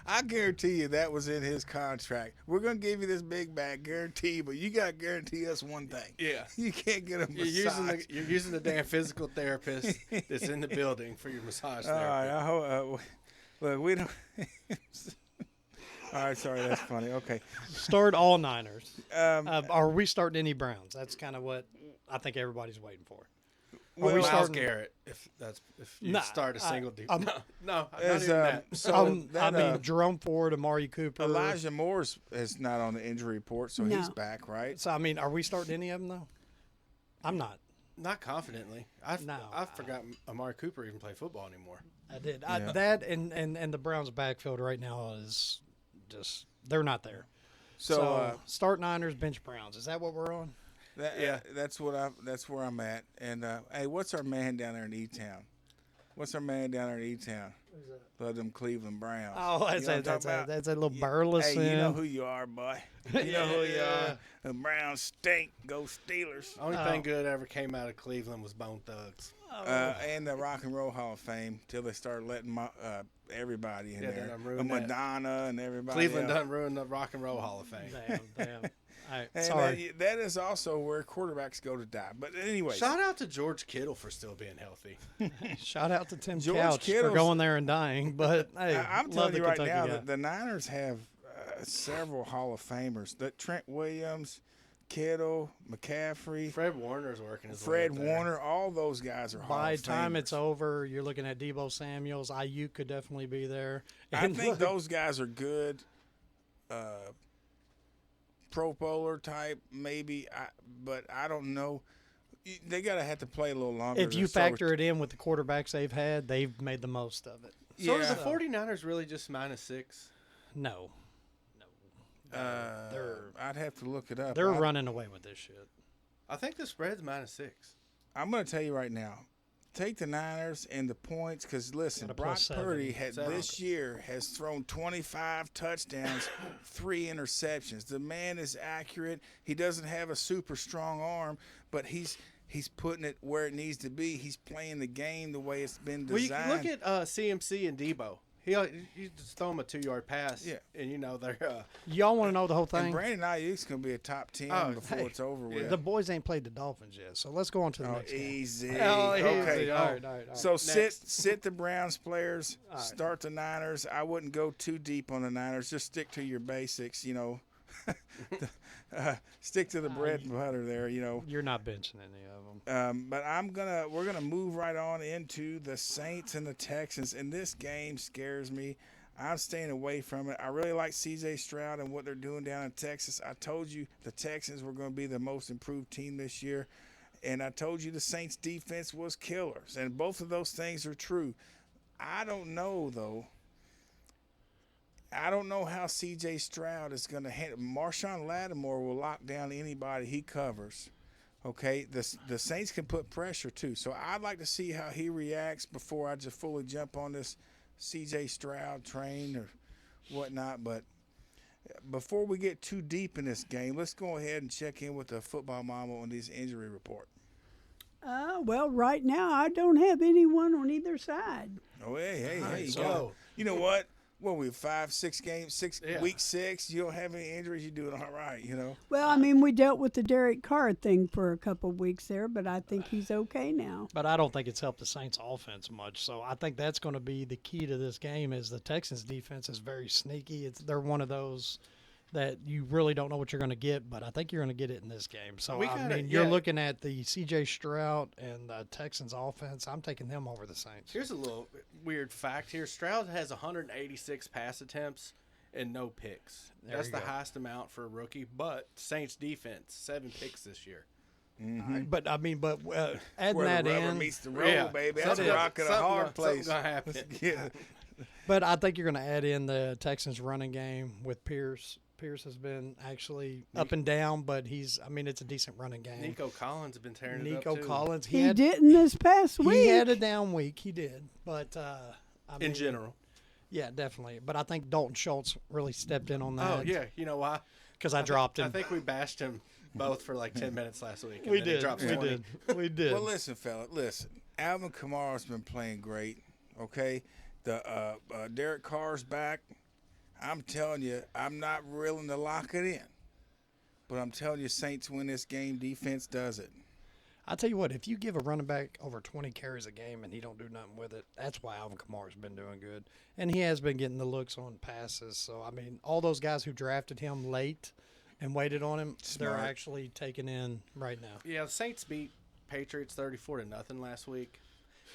I guarantee you that was in his contract. We're going to give you this big bag guarantee, but you got to guarantee us one thing. Yeah. You can't get a massage. You're using the damn physical therapist that's in the building for your massage All therapy. right. I hope, look, we don't. All right. Sorry. That's funny. Okay. Start all Niners. Um, Are we starting any Browns? That's kind of what I think everybody's waiting for. well, we Miles starting- Garrett, if you Nah, start a single deep. I'm- no, not as, even that. so I that, mean, Jerome Ford, Amari Cooper. Elijah Moore's is not on the injury report, so he's No. back, right? So I mean, are we starting any of them though? I'm not. Not confidently. No. I've forgotten Amari Cooper even play football anymore. I did. Yeah. That and the Browns' backfield right now is just they're not there. So, start Niners, bench Browns. Is that what we're on? Yeah. that's where I'm at. And hey, what's our man down there in E-Town? What's our man down there in E-Town? Love them Cleveland Browns. Oh, You know what I'm talking about? that's a little Yeah. Burleson. Hey, you know who you are, boy. You know who you Yeah. are. The Browns stink. Go Steelers. Only thing good ever came out of Cleveland was Bone Thugs. And the Rock and Roll Hall of Fame till they started letting everybody in Yeah, they there. done ruined that. Madonna and everybody. Cleveland else. done ruined the Rock and Roll Hall of Fame. Damn. All right, And sorry. that is also where quarterbacks go to die. But anyway, Shout out to George Kittle for still being healthy. Shout out to Tim George Couch for Kittle's- going there and dying. But hey, I'm love telling the you right Kentucky now guy. that the Niners have several Hall of Famers. That Trent Williams, Kittle, McCaffrey, Fred Warner's working his way Fred up there. Warner, all those guys are Hall By of the time Famers. it's over, you're looking at Debo Samuels. Ayuk could definitely be there. I And think look, those guys are good. Pro bowler type, maybe, but I don't know. They gotta have to play a little longer. if you factor it in with the quarterbacks they've had, they've made the most of it. So are yeah, the 49ers really just -6? No, I'd have to look it up. they're running away with this shit. I think the spread's -6. I'm gonna tell you right now. Take the Niners and the points, because listen, Got a Brock plus 7. Purdy had Seven. this year has thrown 25 touchdowns, 3 interceptions. The man is accurate. He doesn't have a super strong arm, but he's putting it where it needs to be. He's playing the game the way it's been Well, you designed. look at CMC and Debo. You just throw him a 2-yard pass, Yeah. and they're Y'all want to know the whole and thing? Brandon Ayuk's gonna be a top 10 Oh, before hey, it's over with. The boys ain't played the Dolphins yet, so let's go on to the Oh, next game. easy. Oh, easy. Okay. All right. So Next. sit the Browns players, right. start the Niners. I wouldn't go too deep on the Niners. Just stick to your basics, stick to the bread and butter there, You're not benching any of them. But we're gonna move right on into the Saints and the Texans, and this game scares me. I'm staying away from it. I really like C.J. Stroud and what they're doing down in Texas. I told you the Texans were going to be the most improved team this year, and I told you the Saints defense was killers, and both of those things are true. I don't know though. I don't know how C.J. Stroud is going to handle. Marshawn Lattimore will lock down anybody he covers. Okay, the Saints can put pressure too. So I'd like to see how he reacts before I just fully jump on this C.J. Stroud train or whatnot. But before we get too deep in this game, let's go ahead and check in with the football mama on this injury report. Well, right now I don't have anyone on either side. Oh, hey, you so- got. You know what? What we 5-6 games, Yeah. week 6. You don't have any injuries. You're doing all right. You know. Well, I mean, we dealt with the Derek Carr thing for a couple of weeks there, but I think he's okay now. But I don't think it's helped the Saints offense much. So I think that's going to be the key to this game is the Texans defense is very sneaky. They're one of those that you really don't know what you're going to get, but I think you're going to get it in this game. So, you're looking at the C.J. Stroud and the Texans offense. I'm taking them over the Saints. Here's a little weird fact here. Stroud has 186 pass attempts and no picks. There That's you the go. highest amount for a rookie. But Saints defense, 7 picks this year. But, adding Where that the rubber in, meets the road, baby. That's a rock at a hard place. Something gonna happen. Yeah. but I think you're going to add in the Texans running game with Pierce. Pierce has been actually up and down, but it's a decent running game. Nico Collins has been tearing it Nico up too. Collins, He didn't this past week. He had a down week. He did, but In general. yeah, definitely. But I think Dalton Schultz really stepped in on that. Oh yeah, you know why? because I dropped him. I think we bashed him both for like 10 minutes last week. And we then he did. dropped We 20. did. We did. Well, listen, fella. Listen. Alvin Kamara's been playing great. Okay. The Derek Carr's back. I'm telling you, I'm not willing to lock it in. But I'm telling you, Saints win this game. Defense does it. I'll tell you what, if you give a running back over 20 carries a game and he don't do nothing with it, that's why Alvin Kamara's been doing good. And he has been getting the looks on passes. So, I mean, all those guys who drafted him late and waited on him, they're Smart. actually taking in right now. Yeah, the Saints beat Patriots 34-0 last week.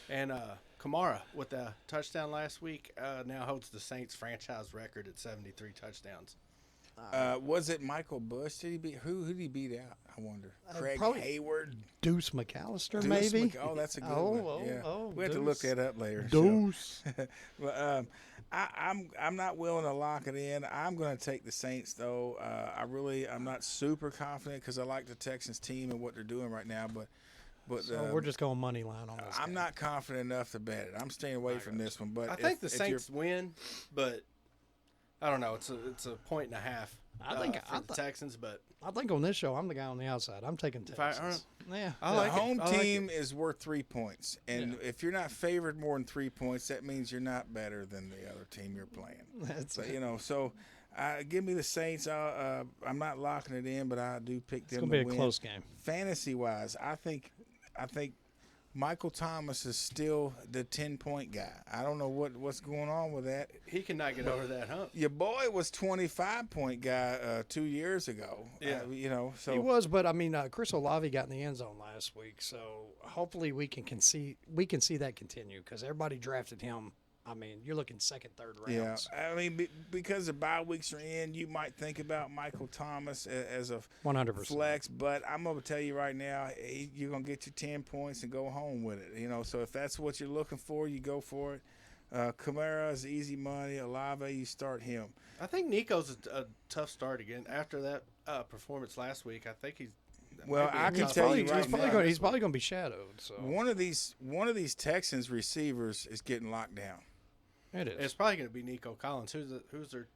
And Kamara, with the touchdown last week, now holds the Saints franchise record at 73 touchdowns. Was it Michael Bush? Did he beat who did he beat out? I wonder. Craig probably Hayward. Deuce McAllister, Deuce maybe? Oh, that's a good Oh, one. oh, Yeah. oh, We have to look Deuce. that up later. Deuce. Well, I'm not willing to lock it in. I'm going to take the Saints though. I'm not super confident because I like the Texans team and what they're doing right now, but So we're just going money line on this. I'm game. not confident enough to bet it. I'm staying away from this one. But I think the if you're- Saints win, but I don't know. It's a point and a half. I think- for the Texans, but I think on this show, I'm the guy on the outside. I'm taking I- Texas. Yeah. I the like home it. I like team it. is worth 3 points, and if you're not favored more than 3 points, that means you're not better than the other team you're playing. That's So, it. so give me the Saints. I'm not locking it in, but I do pick It's them going to to be a win. close game. Fantasy wise, I think Michael Thomas is still the 10-point guy. I don't know what's going on with that. He cannot get over that hump. Your boy was 25-point guy 2 years ago. Yeah. So He was, but I mean, Chris Olave got in the end zone last week, so hopefully we can see that continue because everybody drafted him. I mean, you're looking second, third yeah, rounds. I mean, because the bye weeks are in, you might think about Michael Thomas as a 100%. flex, but I'm going to tell you right now, you're going to get your 10 points and go home with it. So if that's what you're looking for, you go for it. Kamara is easy money. Olave, you start him. I think Nico's a tough start again. After that performance last week, I think he's. Well, might be a I can tough tell one. you right now- he's probably going to be shadowed. So One of these Texans receivers is getting locked down. it is. It's probably going to be Nico Collins. Who's their?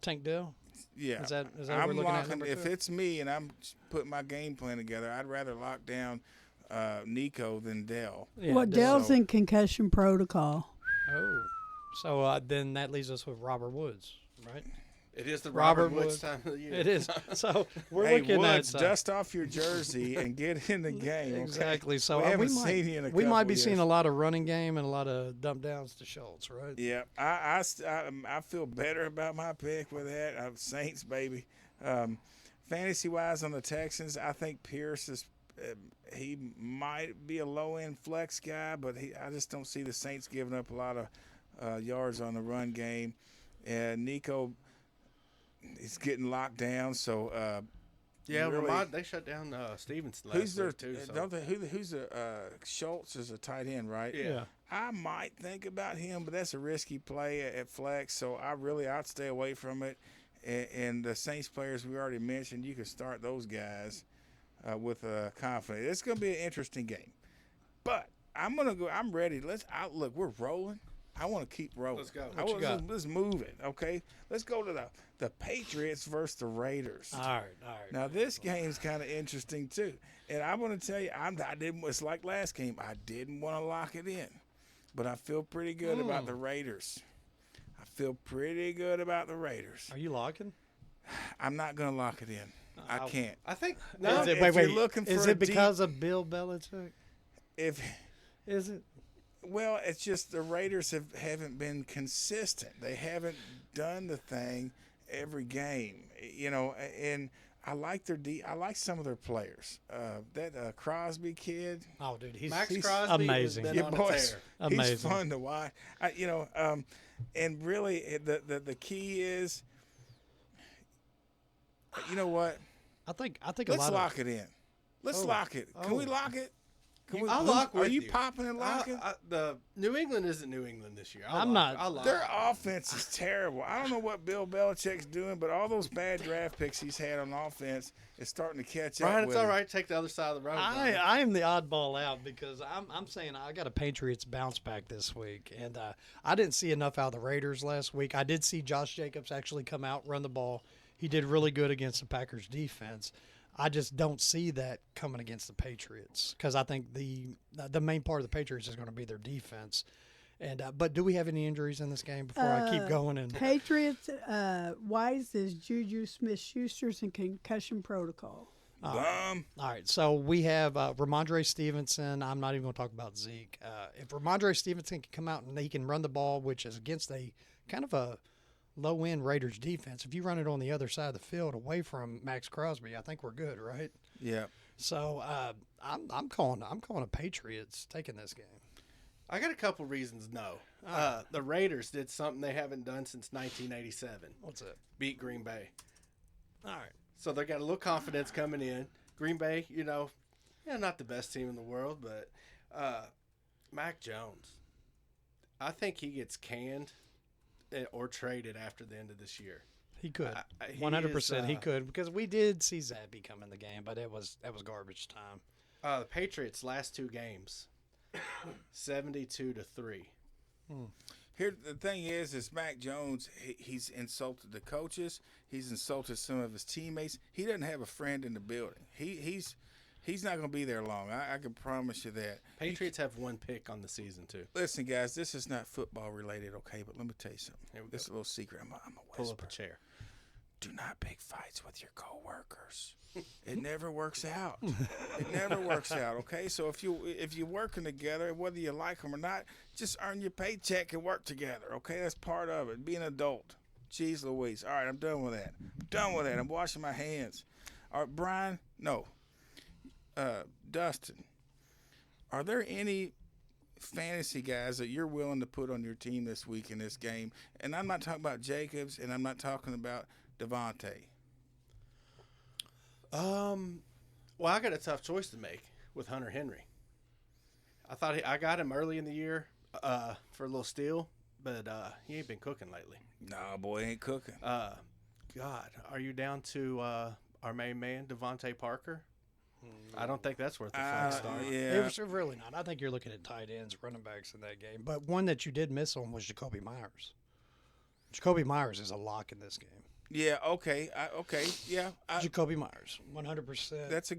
Tank Dell. Yeah, Is that what I'm we're looking at? locking. Number If two? it's me and I'm putting my game plan together, I'd rather lock down Nico than Dell. Yeah, Well, Dell. Dell's in concussion protocol. Oh, so then that leaves us with Robert Woods, right? It is the Robert Robert Woods Woods. time of the year. It is. So we're Hey, looking Woods, at dust off your jersey and get in the game. Okay? exactly. So we haven't might, seen you in a we might couple be seeing years. a lot of running game and a lot of dump downs to Schultz, right? Yeah, I feel better about my pick with that. Saints, baby. Fantasy wise on the Texans, I think Pierce is. He might be a low end flex guy, but I just don't see the Saints giving up a lot of yards on the run game. And Nico is getting locked down, so Yeah, really, they shut down Stevenson last who's their week too. So. don't they? Who's the Schultz is a tight end, right? Yeah. I might think about him, but that's a risky play at flex. So I'd stay away from it. And the Saints players we already mentioned, you can start those guys with confidence. It's going to be an interesting game. But I'm gonna go. I'm ready. Look. We're rolling. I want to keep rolling. Let's go. What you got? Let's move it. Okay. Let's go to the Patriots versus the Raiders. All right. Now this game's kind of interesting too, and I'm going to tell you, I didn't. It's like last game. I didn't want to lock it in, but I feel pretty good about the Raiders. I feel pretty good about the Raiders. Are you locking? I'm not going to lock it in. I can't. I think Is it, if you're looking is for a it because of Bill Belichick? Is it? Well, it's just the Raiders haven't been consistent. They haven't done the thing every game, and I like I like some of their players. That Crosby kid. Oh, dude, he's Crosby amazing. has been on a tear. He's Amazing. fun to watch. And really, the key is, you know what? I think Let's lock it in. Let's lock it. Can we lock it? I'll lock with Are you you. popping and locking? The New England isn't New England this year. I'm not- I'll lock. Their offense is terrible. I don't know what Bill Belichick's doing, but all those bad draft picks he's had on offense is starting to catch up Brian, with it's all him. right. Take the other side of the road. Brian. I am the oddball out because I'm saying I got a Patriots bounce back this week, and I didn't see enough out of the Raiders last week. I did see Josh Jacobs actually come out, run the ball. He did really good against the Packers defense. I just don't see that coming against the Patriots because I think the main part of the Patriots is going to be their defense. And but do we have any injuries in this game before I keep going? And Patriots, Wise is Juju Smith-Schuster's in concussion protocol. all right, so we have Ramondre Stevenson. I'm not even going to talk about Zeke. If Ramondre Stevenson can come out and he can run the ball, which is against a kind of a low-end Raiders defense, if you run it on the other side of the field away from Max Crosby, I think we're good, right? Yeah. So I'm calling a Patriots taking this game. I got a couple reasons. No, the Raiders did something they haven't done since 1987. What's it? Beat Green Bay. All right. So they got a little confidence coming in. Green Bay, not the best team in the world, but Mac Jones, I think he gets canned or traded after the end of this year. He could. He 100% he is, could because we did see Zappy come in the game, but that was garbage time. The Patriots' last two games, 72-3. Here, the thing is Mac Jones. He's insulted the coaches. He's insulted some of his teammates. He doesn't have a friend in the building. He's not going to be there long. I can promise you that. Patriots have one pick on the season too. Listen, guys, this is not football related, okay? But let me tell you something. This is a little secret. I'm a Pull up whisper. a chair. Do not pick fights with your coworkers. It never works out. It never works out. Okay, so if you're working together, whether you like them or not, just earn your paycheck and work together. Okay, that's part of it. Be an adult. Jeez Louise. All right, I'm done with that. I'm washing my hands. All right, Brian. No. Dustin. Are there any fantasy guys that you're willing to put on your team this week in this game? And I'm not talking about Jacobs, and I'm not talking about Devontae. Well, I got a tough choice to make with Hunter Henry. I got him early in the year for a little steal, but he ain't been cooking lately. Nah, boy, ain't cooking. God, are you down to our main man, Devontae Parker? I don't think that's worth a flex start. Yeah. It was really not. I think you're looking at tight ends, running backs in that game. But one that you did miss on was Jacoby Myers. Jacoby Myers is a lock in this game. Yeah. Okay. Yeah. Jacoby Myers, 100%. That's a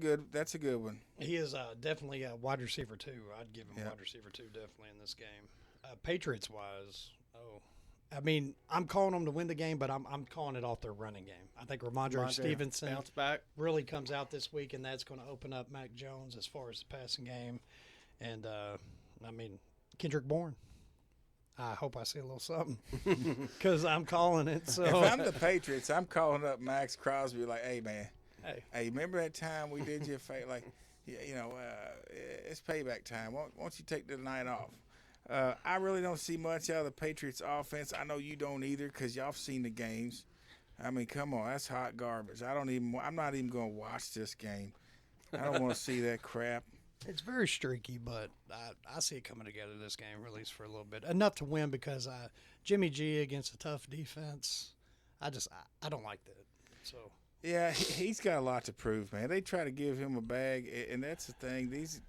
good one. He is definitely a wide receiver too. I'd give him wide receiver too, definitely in this game. Patriots wise, I mean, I'm calling them to win the game, but I'm calling it off their running game. I think Ramondre Stevenson bounce back. really comes out this week, and that's going to open up Mac Jones as far as the passing game. And I mean, Kendrick Bourne. I hope I see a little something because I'm calling it. So If I'm the Patriots, I'm calling up Max Crosby like, hey man, hey, remember that time we did you a favor? Like, it's payback time. Why don't you take the night off? I really don't see much out of the Patriots offense. I know you don't either because y'all have seen the games. I mean, come on, that's hot garbage. I'm not even going to watch this game. I don't want to see that crap. It's very streaky, but I see it coming together this game, at least for a little bit. Enough to win because Jimmy G against a tough defense, I don't like that. So Yeah, he's got a lot to prove, man. They try to give him a bag, and that's the thing. These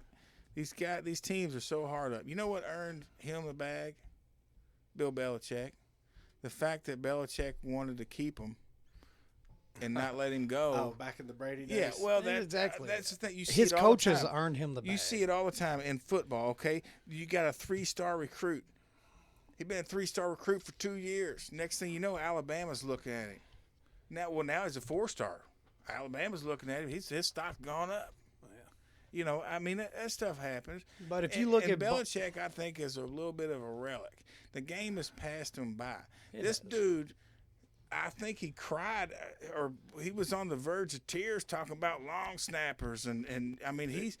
teams are so hard up. You know what earned him a bag? Bill Belichick. The fact that Belichick wanted to keep him and not let him go. Oh, back in the Brady days. Yeah, well, exactly. That's the thing. You see his it all the coaches time. earned him the bag. You see it all the time in football, okay? You got a 3-star recruit. He's been a 3-star recruit for 2 years. Next thing you know, Alabama's looking at him. Now he's a 4-star. Alabama's looking at him. His stock's gone up. You know, I mean, that stuff happens. But if you look and at Belichick, I think, is a little bit of a relic. The game has passed him by. It This has. dude, I think he cried, or he was on the verge of tears talking about long snappers. And I mean,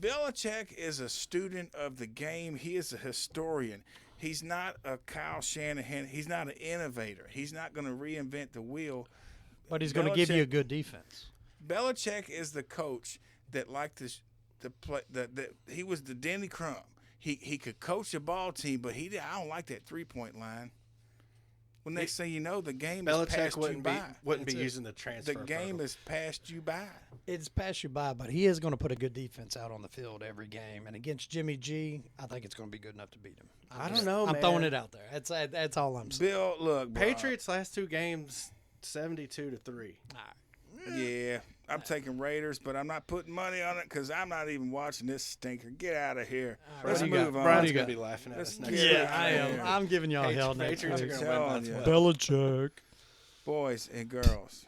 Belichick is a student of the game. He is a historian. He's not a Kyle Shanahan. He's not an innovator. He's not going to reinvent the wheel. but he's going to give you a Belichick- good defense. Belichick is the coach that liked to play. That he was the Denny Crumb. He could coach a ball team, but I don't like that 3-point line. Well, next thing you know, the game has Belichick passed you wouldn't be by. wouldn't be That's it. using the transfer. The game portal. has passed you by. It's passed you by, but he is going to put a good defense out on the field every game. And against Jimmy G, I think it's going to be good enough to beat him. I don't know, I'm man. throwing it out there. That's all I'm saying. Bill, look, bro, Patriots last 2 games, 72-3. All right. Yeah, I'm taking Raiders, but I'm not putting money on it because I'm not even watching this stinker. Get out of here. All right, Let's what do you got? move on. Brian's you gonna got? be laughing at Let's us next get week. out I of am. here. I'm giving y'all hell next Patriots are week. gonna win by Telling you. 12. Belichick. Boys and girls,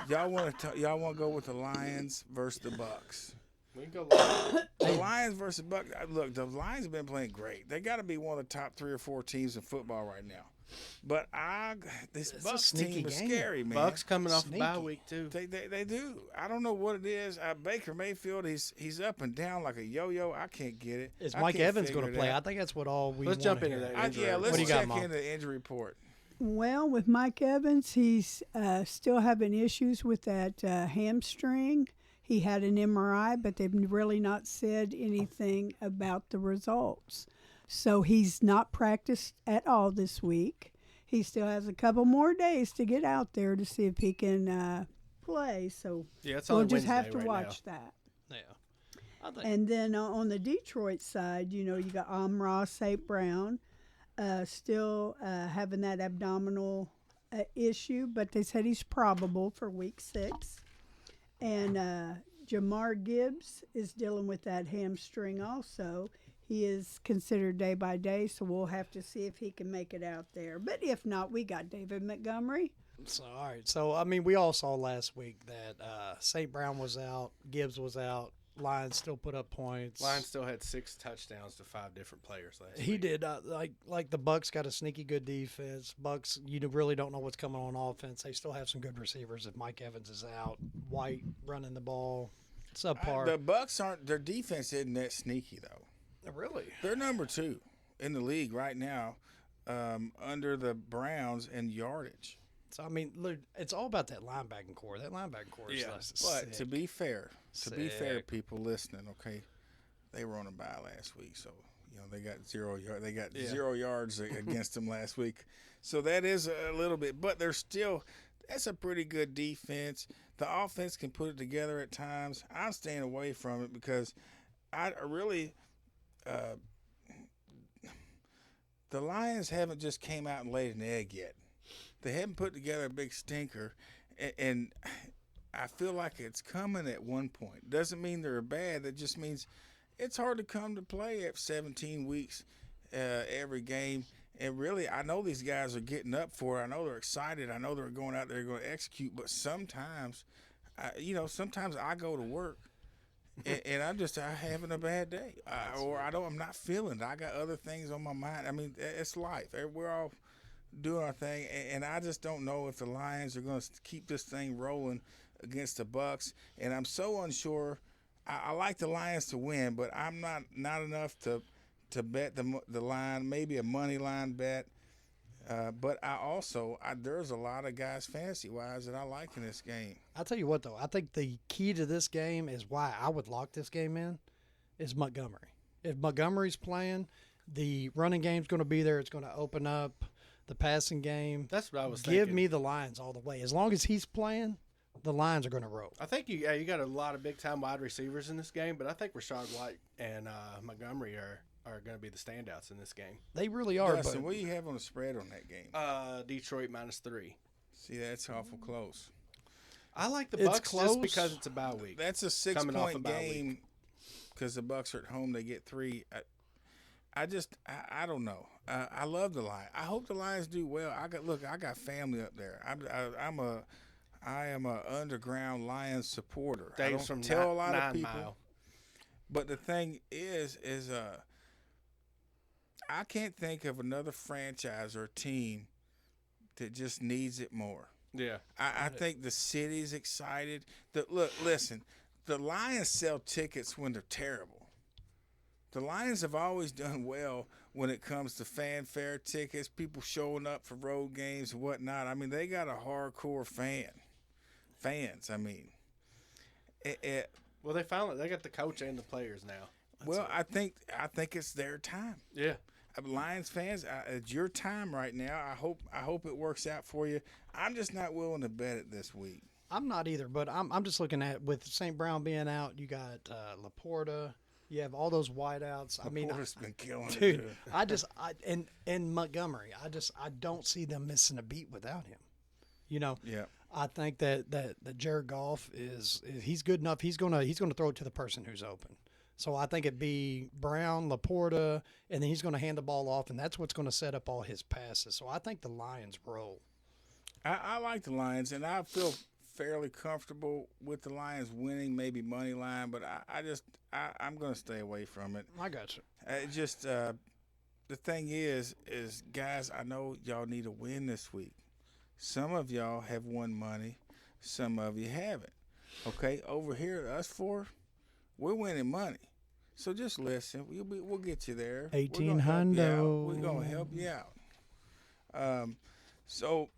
y'all want to go with the Lions versus the Bucks? We can go live. The Lions versus Bucks. Look, the Lions have been playing great. They got to be one of the top 3 or 4 teams in football right now. But this It's a Bucks sneaky team is game. scary, man. Bucks coming off a bye Sneaky. week too. They do. I don't know what it is. Baker Mayfield, he's up and down like a yo-yo. I can't get it. Is I Mike can't Evans going figure to it play? I out. think that's what all we Let's wanna jump into hear. that. Yeah, What let's do you got, check Mom? into the injury report. Well, with Mike Evans, he's still having issues with that hamstring. He had an MRI, but they've really not said anything about the results. So he's not practiced at all this week. He still has a couple more days to get out there to see if he can play. So Yeah, it's we'll only just Wednesday have to right watch that. Yeah. I think And then on the Detroit side, you got Amon St. Brown still having that abdominal issue, but they said he's probable for week 6. And Jamar Gibbs is dealing with that hamstring also. He is considered day by day, so we'll have to see if he can make it out there. But if not, we got David Montgomery. so. All right. So I mean, we all saw last week that St. Brown was out, Gibbs was out. Lions still put up points. Lions still had 6 touchdowns to 5 different players last week. He did like the Bucks got a sneaky good defense. Bucks, really don't know what's coming on offense. They still have some good receivers. If Mike Evans is out, White running the ball, subpar. The Bucks aren't. Their defense isn't that sneaky though. Really? They're number 2 in the league right now, under the Browns in yardage. So I mean, look, it's all about that linebacking core. That linebacking core is Yeah, But to be fair, Sick. people listening, okay, they were on a bye last week, so they got 0 yards. They got Yeah. 0 yards against them last week, so that is a little bit. But they're still. That's a pretty good defense. The offense can put it together at times. I'm staying away from it because I really. The Lions haven't just came out and laid an egg yet. They haven't put together a big stinker, and I feel like it's coming at one point. Doesn't mean they're bad. That just means it's hard to come to play at 17 weeks every game. And really, I know these guys are getting up for it. I know they're excited. I know they're going out there going to execute. But sometimes, sometimes I go to work and I'm having a bad day, I'm not feeling it. I got other things on my mind. I mean, it's life. We're all doing our thing, and I just don't know if the Lions are going to keep this thing rolling against the Bucks. And I'm so unsure. I like the Lions to win, but I'm not enough to bet the line. Maybe a money line bet. But there's a lot of guys fantasy wise that I like in this game. I'll tell you what, though. I think the key to this game is why I would lock this game in is Montgomery. If Montgomery's playing, the running game's going to be there. It's going to open up the passing game. That's what I was Give thinking. me the Lions all the way. As long as he's playing, the Lions are going to roll. I think you got a lot of big time wide receivers in this game, but I think Rashad White and Montgomery are going to be the standouts in this game. They really are. Dustin, But what do you have on the spread on that game? Detroit -3. See, that's awful close. I like the It's Bucks close. just because it's a bye week. That's a Coming off a 6-point bye game because the Bucks are at home. They get 3. I don't know. I love the Lions. I hope the Lions do well. I got family up there. I am a underground Lions supporter. I Dave's don't from tell a lot of 9 people. Mile. But the thing is I can't think of another franchise or team that just needs it more. Yeah. I think the city's excited. Listen, the Lions sell tickets when they're terrible. The Lions have always done well when it comes to fanfare tickets, people showing up for road games and whatnot. I mean, they got a hardcore fans. I mean, Well, they got the coach and the players now. I think it's their time. Yeah. Lions fans, it's your time right now. I hope it works out for you. I'm just not willing to bet it this week. I'm not either. But I'm just looking at with St. Brown being out, you got Laporta. You have all those wideouts. I mean, Porter's been killing it, dude, and Montgomery. I don't see them missing a beat without him. You know. Yeah. I think that Jared Goff he's good enough. He's gonna throw it to the person who's open. So I think it'd be Brown, Laporta, and then he's going to hand the ball off, and that's what's going to set up all his passes. So I think the Lions roll. I like the Lions, and I feel fairly comfortable with the Lions winning, maybe money line, but I'm going to stay away from it. I got you. The thing is guys, I know y'all need a win this week. Some of y'all have won money, some of you haven't. Okay, over here, us four, we're winning money. So just listen. We'll get you there. 1800. We're going to help you out. So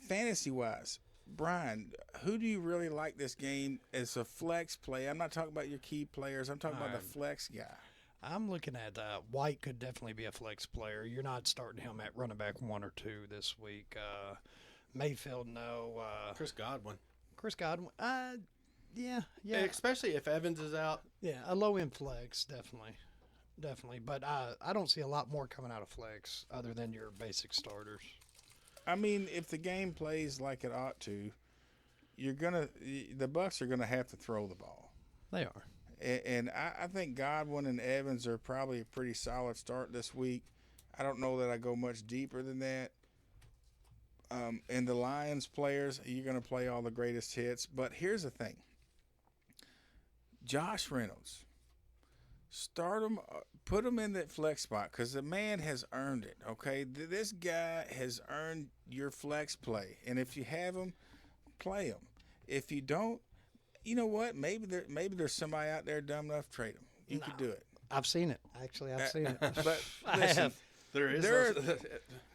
fantasy-wise, Brian, who do you really like this game as a flex play? I'm not talking about your key players. I'm talking about the flex guy. I'm looking at White could definitely be a flex player. You're not starting him at running back 1 or 2 this week. Mayfield, no. Chris Godwin. Yeah. Especially if Evans is out. Yeah, a low-end flex, definitely. But I don't see a lot more coming out of flex other than your basic starters. I mean, if the game plays like it ought to, the Bucks are gonna have to throw the ball. They are. And I think Godwin and Evans are probably a pretty solid start this week. I don't know that I go much deeper than that. And the Lions players, you're going to play all the greatest hits. But here's the thing. Josh Reynolds, start him, put him in that flex spot because the man has earned it, okay? This guy has earned your flex play. And if you have him, play him. If you don't, you know what? Maybe there's somebody out there dumb enough to trade him. You could do it. I've seen it. Actually, I've seen it. But I listen, have.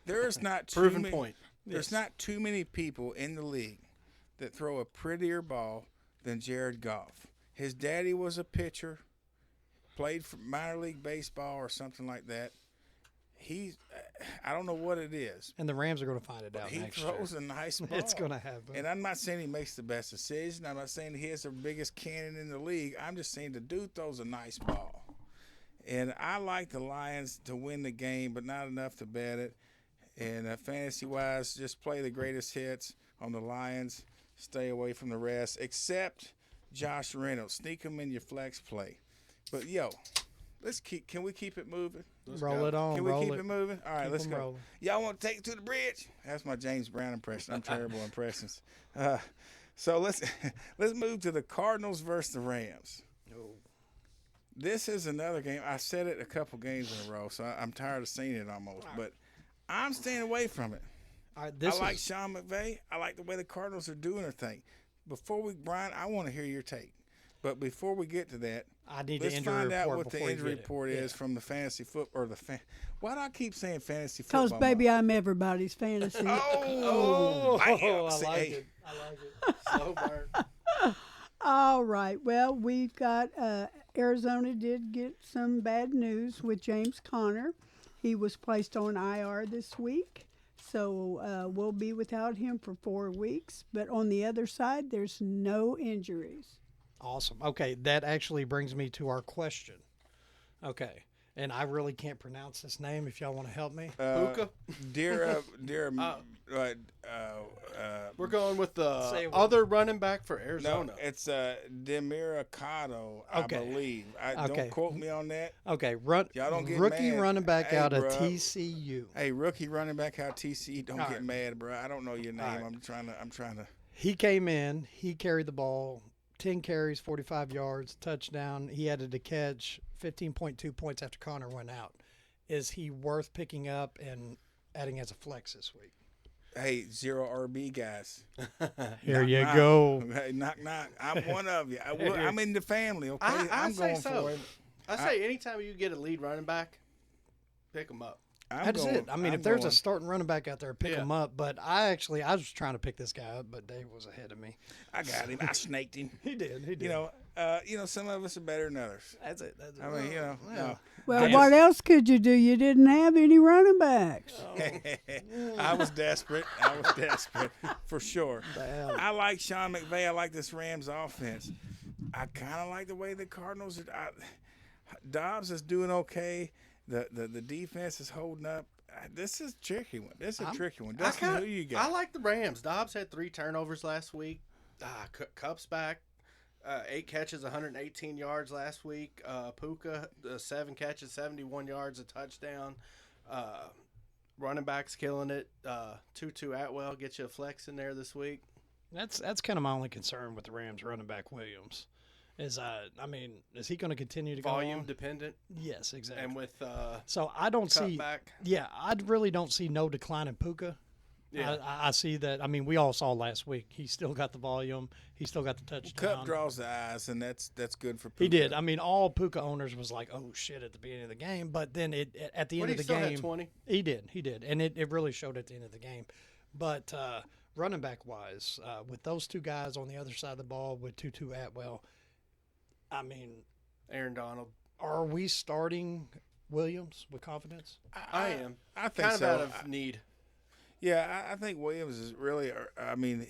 there's not too Proven many, point. There's not too many people in the league that throw a prettier ball than Jared Goff. His daddy was a pitcher, played for minor league baseball or something like that. I don't know what it is. And the Rams are going to find it out He next year. throws a nice ball. It's going to happen. And I'm not saying he makes the best decision. I'm not saying he has the biggest cannon in the league. I'm just saying the dude throws a nice ball. And I like the Lions to win the game, but not enough to bet it. And fantasy-wise, just play the greatest hits on the Lions. Stay away from the rest, except Josh Reynolds. Sneak him in your flex play. But, can we keep it moving? Roll it on. Can we keep it moving? All right, Keep let's 'em go. rolling. Y'all want to take it to the bridge? That's my James Brown impression. I'm terrible at impressions. So let's move to the Cardinals versus the Rams. This is another game. I said it a couple games in a row, so I'm tired of seeing it almost. But I'm staying away from it. All right, I like Sean McVay. I like the way the Cardinals are doing their thing. Brian, I want to hear your take. But before we get to that, I need let's the injury find out report what the before you injury get it. report is Yeah. from the fantasy foot or the Why do I keep saying fantasy football? Because, baby, I'm everybody's fantasy. Oh, bam. I See, like hey, it. I like it. Slow burn. All right. Well, we've got Arizona did get some bad news with James Conner. He was placed on IR this week, so we'll be without him for 4 weeks. But on the other side, there's no injuries. Awesome. Okay, that actually brings me to our question. Okay, and I really can't pronounce this name. If y'all want to help me, Puka. dear, We're going with the Say it other running back for no, Arizona. it's Demiracado, I Okay. believe. Okay. Don't quote me on that. okay, Y'all don't get rookie mad. running back Hey, out of bruh. TCU. Hey, rookie running back out TC, don't All get right. mad, bro. I don't know your name. All right. I'm trying to. He came in. He carried the ball, 10 carries, 45 yards, touchdown. He added a catch, 15.2 points after Connor went out. Is he worth picking up and adding as a flex this week? Hey, 0 RB guys. Here Knock, you knock. go. Hey, knock knock. I'm one of you. I'm in the family. Okay, I I'm say going so. for it. I say anytime you get a lead running back, pick him up. That's it. I mean, I'm if there's going. a starting running back out there, pick Yeah. him up. But I was trying to pick this guy up, but Dave was ahead of me. I got him. I snaked him. He did. He did. You know, some of us are better than others. That's it. That's it. I mean, no. Well, I what else could you do? You didn't have any running backs. I was desperate. For sure. hell? I like Sean McVay. I like this Rams offense. I kind of like the way the Cardinals are. Dobbs is doing okay. The defense is holding up. This is a tricky one. Tricky one. Dustin, who you got? I like the Rams. Dobbs had 3 turnovers last week. Cup's back. 8 catches, 118 yards last week. Puka, 7 catches, 71 yards, a touchdown. Running backs killing it. Tutu Atwell gets you a flex in there this week. That's kind of my only concern with the Rams running back Williams. Is is he going to continue to Volume go on? dependent. Yes, exactly. And with So I don't cut see. back. Yeah, I really don't see no decline in Puka. Yeah. I see that. I mean, we all saw last week. He still got the volume. He still got the touchdown. Cup draws the eyes, and that's good for. He Puka. did. I mean, all Puka owners was like, "Oh shit!" at the beginning of the game, but then at the end of the still had game, 20. he did, and it really showed at the end of the game. But running back wise, with those two guys on the other side of the ball with Tutu Atwell, I mean, Aaron Donald. are we starting Williams with confidence? I am. I think Kind so. of out of need. Yeah, I think Williams is really. I mean,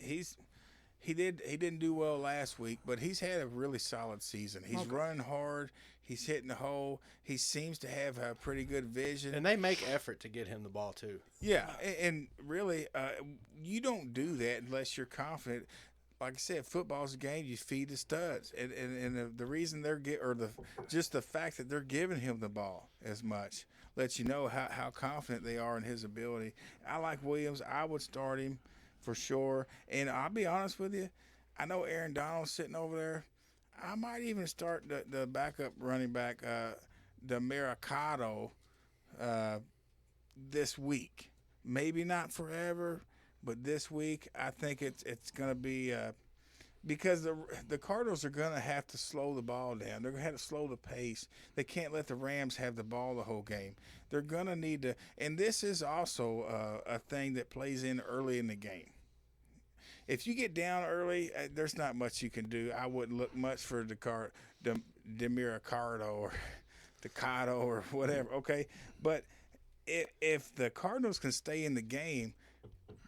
he didn't do well last week, but he's had a really solid season. He's running hard. He's hitting the hole. He seems to have a pretty good vision. And they make effort to get him the ball, too. Yeah, and really, you don't do that unless you're confident. Like I said, football's a game. You feed the studs, and the reason they're just the fact that they're giving him the ball as much lets you know how confident they are in his ability. I like Williams. I would start him for sure. And I'll be honest with you, I know Aaron Donald's sitting over there. I might even start the backup running back, the Mercado, this week. Maybe not forever, but this week I think it's going to be because the Cardinals are going to have to slow the ball down. They're going to have to slow the pace. They can't let the Rams have the ball the whole game. They're going to need to, and this is also a thing that plays in early in the game. If you get down early, there's not much you can do. I wouldn't look much for Demiracado or Decado or whatever, okay? But if the Cardinals can stay in the game,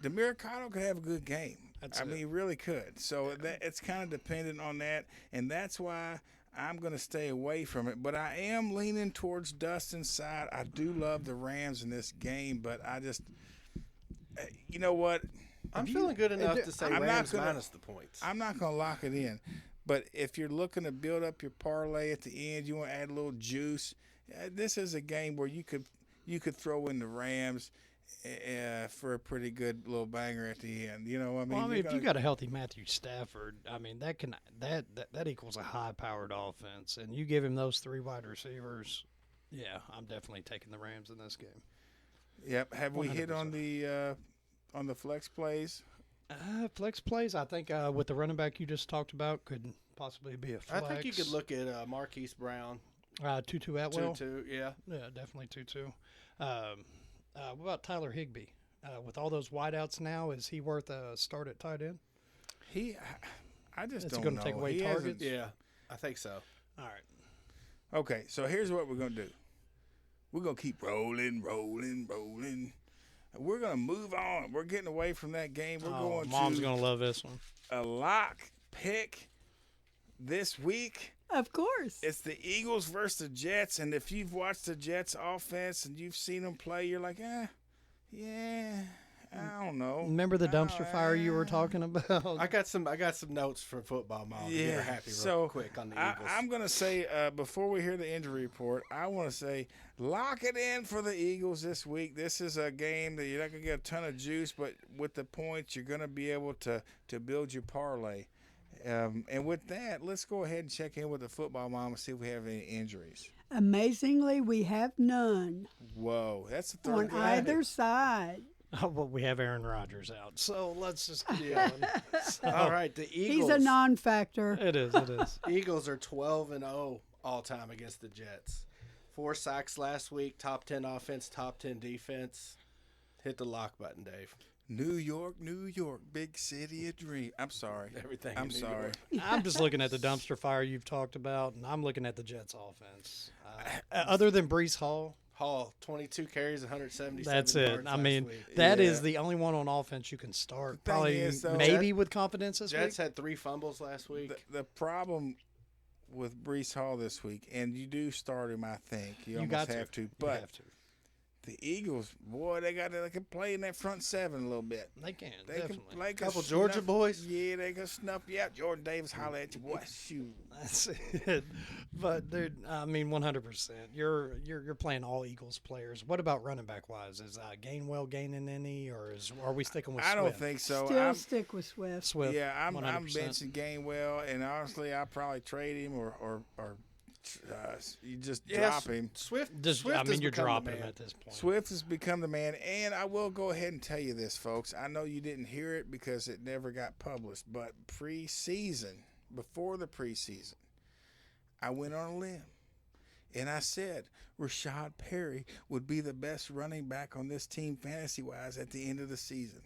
Demiracado could have a good game. I mean, he really could. So it's kind of dependent on that, and that's why I'm going to stay away from it. But I am leaning towards Dustin's side. I do love the Rams in this game, but I just, you know what? I'm feeling good enough to say I'm not Rams gonna- minus the points. I'm not going to lock it in. But if you're looking to build up your parlay at the end, you want to add a little juice, this is a game where you could throw in the Rams for a pretty good little banger at the end. You know, I mean, Well, I mean, you're if you gonna- got a healthy Matthew Stafford, I mean that equals a high-powered offense, and you give him those 3 wide receivers. Yeah, I'm definitely taking the Rams in this game. Yep. Have we hit 100%. on the flex plays? Flex plays, I think, with the running back you just talked about, could possibly be a I flex. think you could look at Marquise Brown. Tutu Atwell. Tutu, yeah. Yeah, definitely Tutu. What about Tyler Higbee? With all those wideouts now, is he worth a start at tight end? I just Is don't he going know. to take away He hasn't- targets? Yeah, I think so. All right. Okay, so here's what we're going to do. We're going to keep rolling. We're going to move on. We're getting away from that game. We're going Mom's to going to love this one. a lock pick this week. Of course. It's the Eagles versus the Jets, and if you've watched the Jets offense and you've seen them play, you're like, yeah, I don't know. Remember the dumpster fire you were talking about? I got some notes for football, Mom. Yeah, Get her happy real so quick on the I, Eagles. I'm going to say, before we hear the injury report, I want to say lock it in for the Eagles this week. This is a game that you're not going to get a ton of juice, but with the points, you're going to be able to build your parlay. And with that, let's go ahead and check in with the football mom and see if we have any injuries. Amazingly, we have none Whoa, that's the on third game. either side. Oh, well, we have Aaron Rodgers out, so let's just keep going. All right, the Eagles. He's a non-factor. It is. Eagles are 12-0 all time against the Jets. 4 sacks last week. Top 10 offense. Top 10 defense. Hit the lock button, Dave. New York, big city of dream. I'm sorry. Everything. I'm in New sorry. York. I'm just looking at the dumpster fire you've talked about, and I'm looking at the Jets' offense. Other than Brees Hall, Hall, 22 carries, 177 that's yards it. I last mean, week. that is Yeah. the only one on offense you can start. The thing Probably, is, though, maybe with confidence this Jets week. had 3 fumbles last week. The problem with Brees Hall this week, and you do start him, I think. You almost got have to. You But have to. the Eagles, boy, they can play in that front seven a little bit. They can They definitely. can play Couple Georgia snuff- boys. Yeah, they can snuff you out. Jordan Davis holler at you, boy. Shoot. That's it. But dude, I mean, 100%. You're playing all Eagles players. What about running back wise? Is Gainwell gaining any, or are we sticking with? I don't Swift? think so. Still I'm, stick with Swift. Swift. yeah, I'm 100%. benching Gainwell, and honestly, I probably trade him or you just drop him. Swift. Just, Swift I has mean, you're become the dropping him man. at this point. Swift has become the man, and I will go ahead and tell you this, folks. I know you didn't hear it because it never got published, but before the preseason, I went on a limb, and I said Rashad Perry would be the best running back on this team fantasy-wise at the end of the season.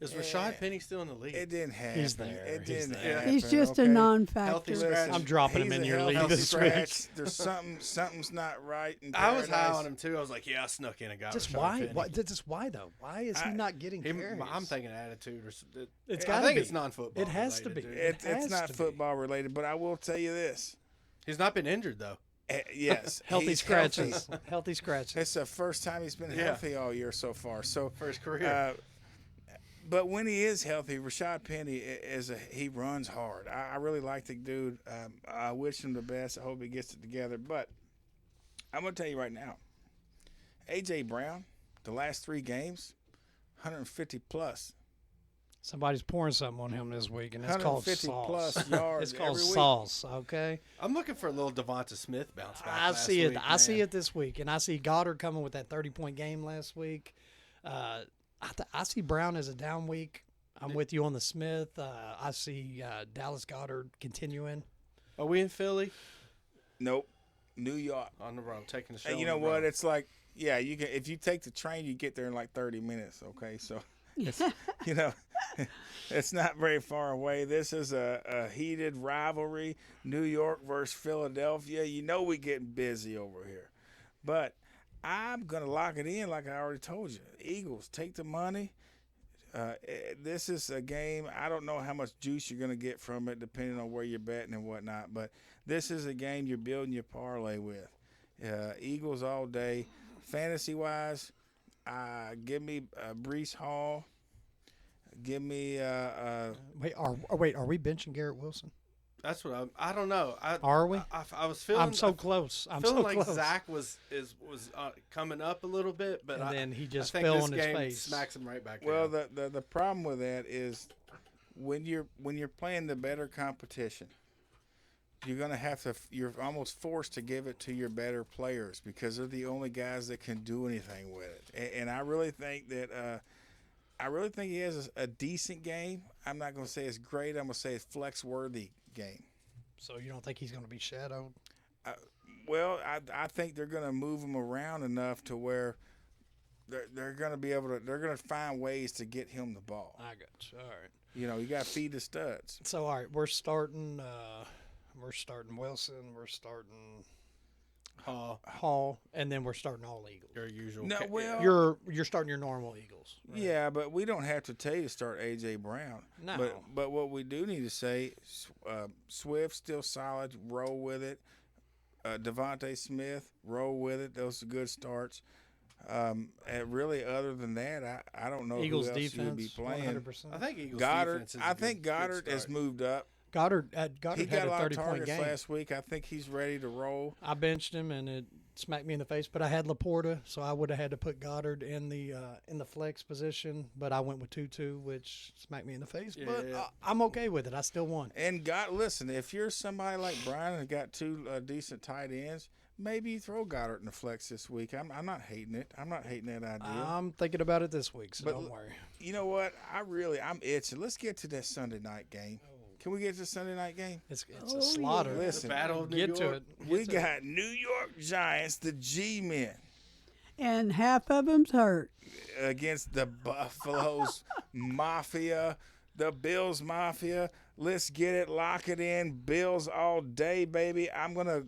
Is Rashad Penny still in the league? It didn't happen. He's there. It He's didn't there. happen. He's just okay? a Healthy non-factor. scratch. I'm dropping him He's in a your healthy league this week. scratch. There's something's not right in I was high paradise. on him too. I was like, yeah, I snuck in and got Just Rashad why? Penny. Why though? Why is he not getting carries? I'm thinking attitude. It's I gotta think be. it's non-football. It has to related, be. dude. It's has not to be. football related, but I will tell you this. He's not been injured though. Yes, Healthy he's scratches. healthy. Healthy scratches. It's the first time he's been Yeah. healthy all year so far. So For his career. but when he is healthy, Rashad Penny he runs hard. I really like the dude. I wish him the best. I hope he gets it together. But I'm gonna tell you right now, AJ Brown, the last 3 games, 150 plus. Somebody's pouring something on him this week, and it's called 150 sauce. plus yards It's called every week. sauce. Okay. I'm looking for a little Devonta Smith bounce back. I last see it. week, I see man. it this week, and I see Goddard coming with that 30-point game last week. I see Brown as a down week. I'm with you on the Smith. I see Dallas Goddard continuing. Are we in Philly? Nope, New York. On the road, taking the show. And you on know the what? road. It's like, yeah, you can. If you take the train, you get there in like 30 minutes. Okay, so it's, it's not very far away. This is a heated rivalry, New York versus Philadelphia. You know we getting busy over here, but I'm gonna lock it in like I already told you. Eagles, take the money. This is a game. I don't know how much juice you're gonna get from it, depending on where you're betting and whatnot. But this is a game you're building your parlay with. Eagles all day. Fantasy-wise, give me Brees Hall. Give me Wait, are we benching Garrett Wilson? That's what I don't know. Are we? I was feeling. I'm so close. I'm feeling so like close. Zach was coming up a little bit, but And then he just I think fell this on his game face. smacks him right back. well, down. the problem with that is when you're playing the better competition, you're almost forced to give it to your better players because they're the only guys that can do anything with it. And I really think that I really think he has a decent game. I'm not going to say it's great. I'm going to say it's flex-worthy game. So you don't think he's going to be shadowed? Well, I think they're going to move him around enough to where they're going to be able to. They're going to find ways to get him the ball. I got you. All right. You know, you got to feed the studs. So all right, we're starting. We're starting Wilson. We're starting Hall, and then we're starting all Eagles. Your usual. No, well, You're starting your normal Eagles. Right? yeah, but we don't have to tell you to start A.J. Brown. No. But what we do need to say, Swift still solid. Roll with it. Devontae Smith, roll with it. Those are good starts. And really, other than that, I don't know Eagles who else defense you would be playing. 100%. I think Eagles Goddard. defense is I a think good Goddard has start. moved up. Goddard He had got a a lot of 30-point targets game. last week. I think he's ready to roll. I benched him, and it smacked me in the face. But I had Laporta, so I would have had to put Goddard in the flex position. But I went with Tutu, which smacked me in the face. But Yeah. I'm okay with it. I still won. And listen, if you're somebody like Brian and got two decent tight ends, maybe you throw Goddard in the flex this week. I'm not hating it. I'm not hating that idea. I'm thinking about it this week, so But don't worry. You know what? I'm itching. Let's get to that Sunday night game. Can we get to the Sunday night game? It's Oh, a slaughter. yeah. Listen, The Battle of New Get to York. it. We got New York Giants, the G-men, And half of them's hurt. against the Buffaloes Mafia, the Bills Mafia. Let's get it, lock it in. Bills all day, baby. I'm gonna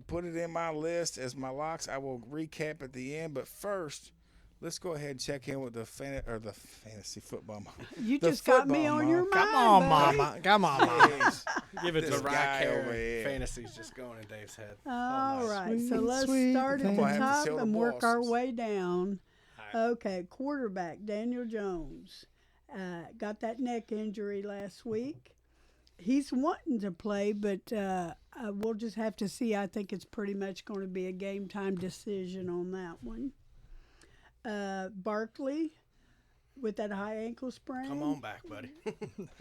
put it in my list as my locks. I will recap at the end, but first, let's go ahead and check in with the fantasy football mom. You The just got me football on your mom. mind. Come on, buddy. Mama. Come on, Mama. Jeez. Give it This to The me. guy Mariah over Carey here. fantasy's just going in Dave's head. All nice. right, so Sweet, let's sweet start at I'm the gonna have to top sell the and work our bosses. way down. All right. Okay, quarterback Daniel Jones got that neck injury last week. He's wanting to play, but we'll just have to see. I think it's pretty much going to be a game time decision on that one. Barkley with that high ankle sprain. Come on back, buddy.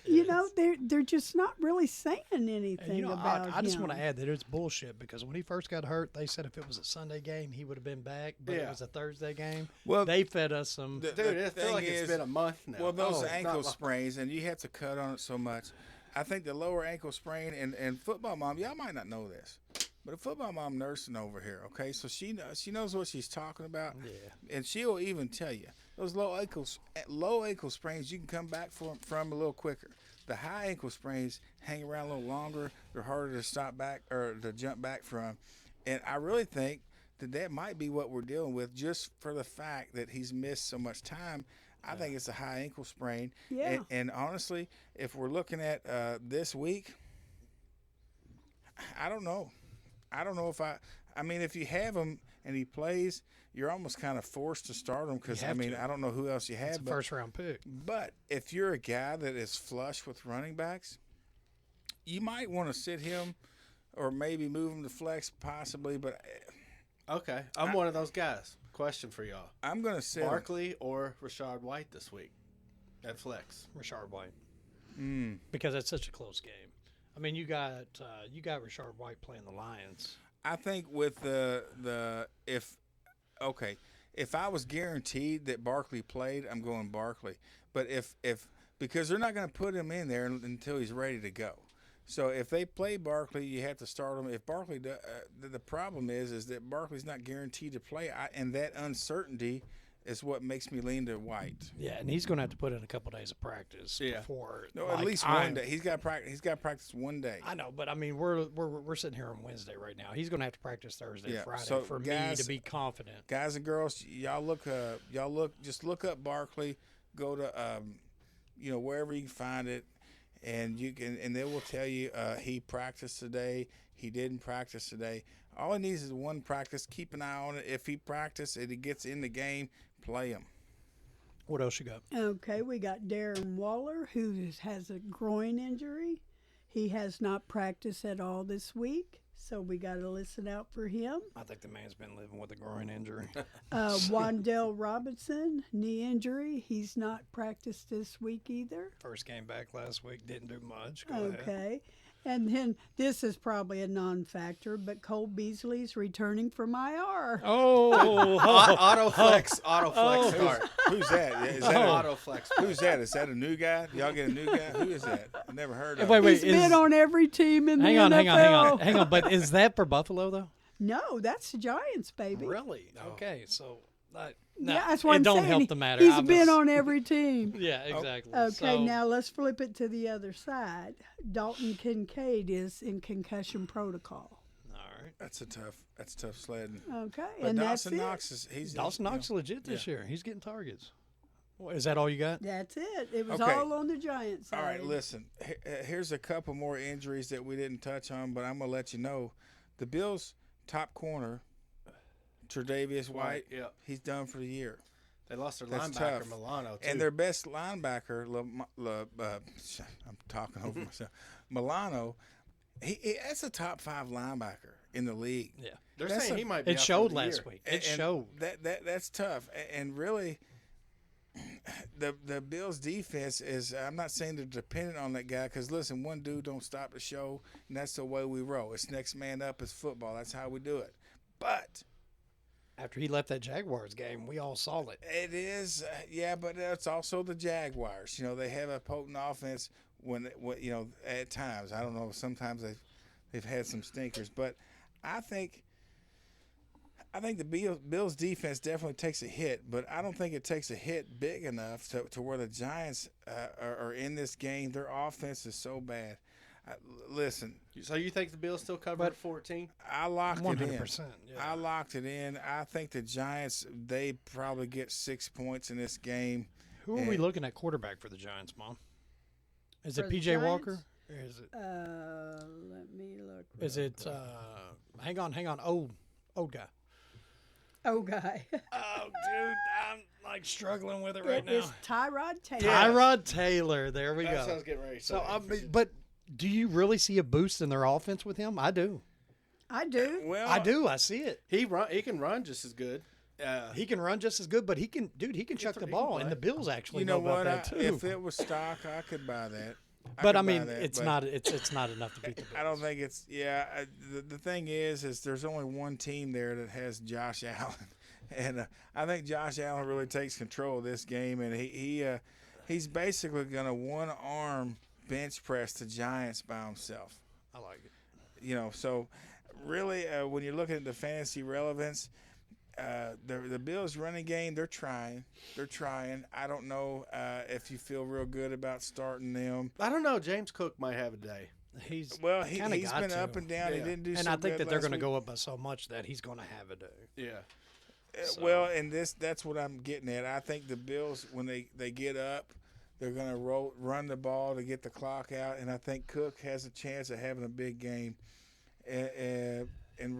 You know, they're just not really saying anything And, you know, about I just want him. to add that it's bullshit because when he first got hurt, they said if it was a Sunday game, he would have been back, but it Yeah. was a Thursday game. Well, They fed us some. the- Dude, I feel thing like is- it's been a month now. Well, those Oh, it's ankle not long. sprains, and you have to cut on it so much. I think the lower ankle sprain and football mom, y'all might not know this, but a football mom nursing over here, okay? So she knows what she's talking about, Yeah. and she'll even tell you those low ankle sprains you can come back from a little quicker. The high ankle sprains hang around a little longer. They're harder to stop back or to jump back from, and I really think that might be what we're dealing with, just for the fact that he's missed so much time. I think it's a high ankle sprain. Yeah. And honestly, if we're looking at this week, I don't know. I don't know if I mean, if you have him and he plays, you're almost kind of forced to start him because, You I have mean, to. I don't know who else you It's have. a But, first round pick. but if you're a guy that is flush with running backs, you might want to sit him or maybe move him to flex possibly. But Okay, I'm one of those guys. Question for y'all: I'm going to sit him. Barkley or Rashard White this week at flex? Rashard White. Mm. Because it's such a close game. I mean, you got Rashard White playing the Lions. I think with if I was guaranteed that Barkley played, I'm going Barkley. But if because they're not going to put him in there until he's ready to go. So if they play Barkley, you have to start him. If Barkley, the problem is that Barkley's not guaranteed to play, and that uncertainty is what makes me lean to White. Yeah, and he's going to have to put in a couple days of practice Yeah. before. No, at like, least one day. He's got practice. He's got to practice one day. I know, but I mean, we're sitting here on Wednesday right now. He's going to have to practice Thursday, Yeah, Friday so for me guys- to be confident. Guys and girls, just look up Barkley. Go to wherever you can find it, and they will tell you he practiced today. He didn't practice today. All he needs is one practice. Keep an eye on it. If he practices and he gets in the game, play him. What else you got? Okay, we got Darren Waller, who has a groin injury. He has not practiced at all this week, so we got to listen out for him. I think the man's been living with a groin injury. Wandell Robinson, knee injury. He's not practiced this week either. First game back last week, didn't do much. Go ahead. Okay. And then this is probably a non-factor, but Cole Beasley's returning from IR. Autoflex start. Who's that? Is that Autoflex. who's that? Is that a new guy? Y'all get a new guy? Who is that? I never heard of. Wait, him. wait. He's been on every team in the Hang NFL. on. But is that for Buffalo though? No, that's the Giants, baby. Really? Okay, so no, Yeah, that's what it I'm don't saying. help the matter. He's I'm been just- on every team. Yeah, exactly. Okay, So, now let's flip it to the other side. Dalton Kincaid is in concussion protocol. all right. That's tough sledding. Okay, But and Dawson that's Knox is Dawson Knox is legit this year. He's getting targets. Well, is that all you got? That's it. It was Okay. all on the Giants side. All right, listen. Here's a couple more injuries that we didn't touch on, but I'm gonna let you know. The Bills' top corner, Tre'Davious White, Yeah. he's done for the year. They lost their That's linebacker tough. Milano too. And their best linebacker, I'm talking over myself, Milano, that's a top 5 linebacker in the league. Yeah. They're that's saying a- he might be It out for showed the last year. week. It And showed. That's tough. And really, the Bills' defense is. I'm not saying they're dependent on that guy because listen, one dude don't stop the show, and that's the way we roll. It's next man up. It's football. That's how we do it. But After he left that Jaguars game, we all saw it. it is, yeah. But it's also the Jaguars. You know, they have a potent offense when at times. I don't know. Sometimes they've had some stinkers, but I think the Bills' defense definitely takes a hit, but I don't think it takes a hit big enough to where the Giants are in this game. Their offense is so bad. Listen, So you think the Bills still cover at 14? I locked it 100%. in. Yeah. I locked it in. I think the Giants, they probably get 6 points in this game. Who are we looking at quarterback for the Giants, Mom? Is For it the PJ Walker? Giants? Or is it? Let me look. Is real it? quick. Hang on. Old guy. Oh, guy. Oh, dude, I'm like struggling with it right It is now. Tyrod Taylor. Tyrod Taylor. There we That's what I go. was getting ready to say. So, but do you really see a boost in their offense with him? I do. I do. Well, I do. I see it. He can run just as good. He can run just as good, but he can chuck the he can ball, play. and the Bills actually you know know about what? that too. If it was stock, I could buy that. but could I buy mean, that, it's but not. It's not enough to beat the Bills. I don't think it's. Yeah, the thing is there's only one team there that has Josh Allen, and I think Josh Allen really takes control of this game, and he's basically gonna one arm bench press the Giants by himself. I like it. You know, so really, when you're looking at the fantasy relevance, the Bills' running game, they're trying. I don't know if you feel real good about starting them. I don't know. James Cook might have a day. He's Well, kinda he's got been to. up and down. He Yeah. didn't do and so I think good that they're last going to week. go up by so much that he's going to have a day. Yeah. Well, and that's what I'm getting at. I think the Bills, when they get up, they're going to run the ball to get the clock out, and I think Cook has a chance of having a big game. And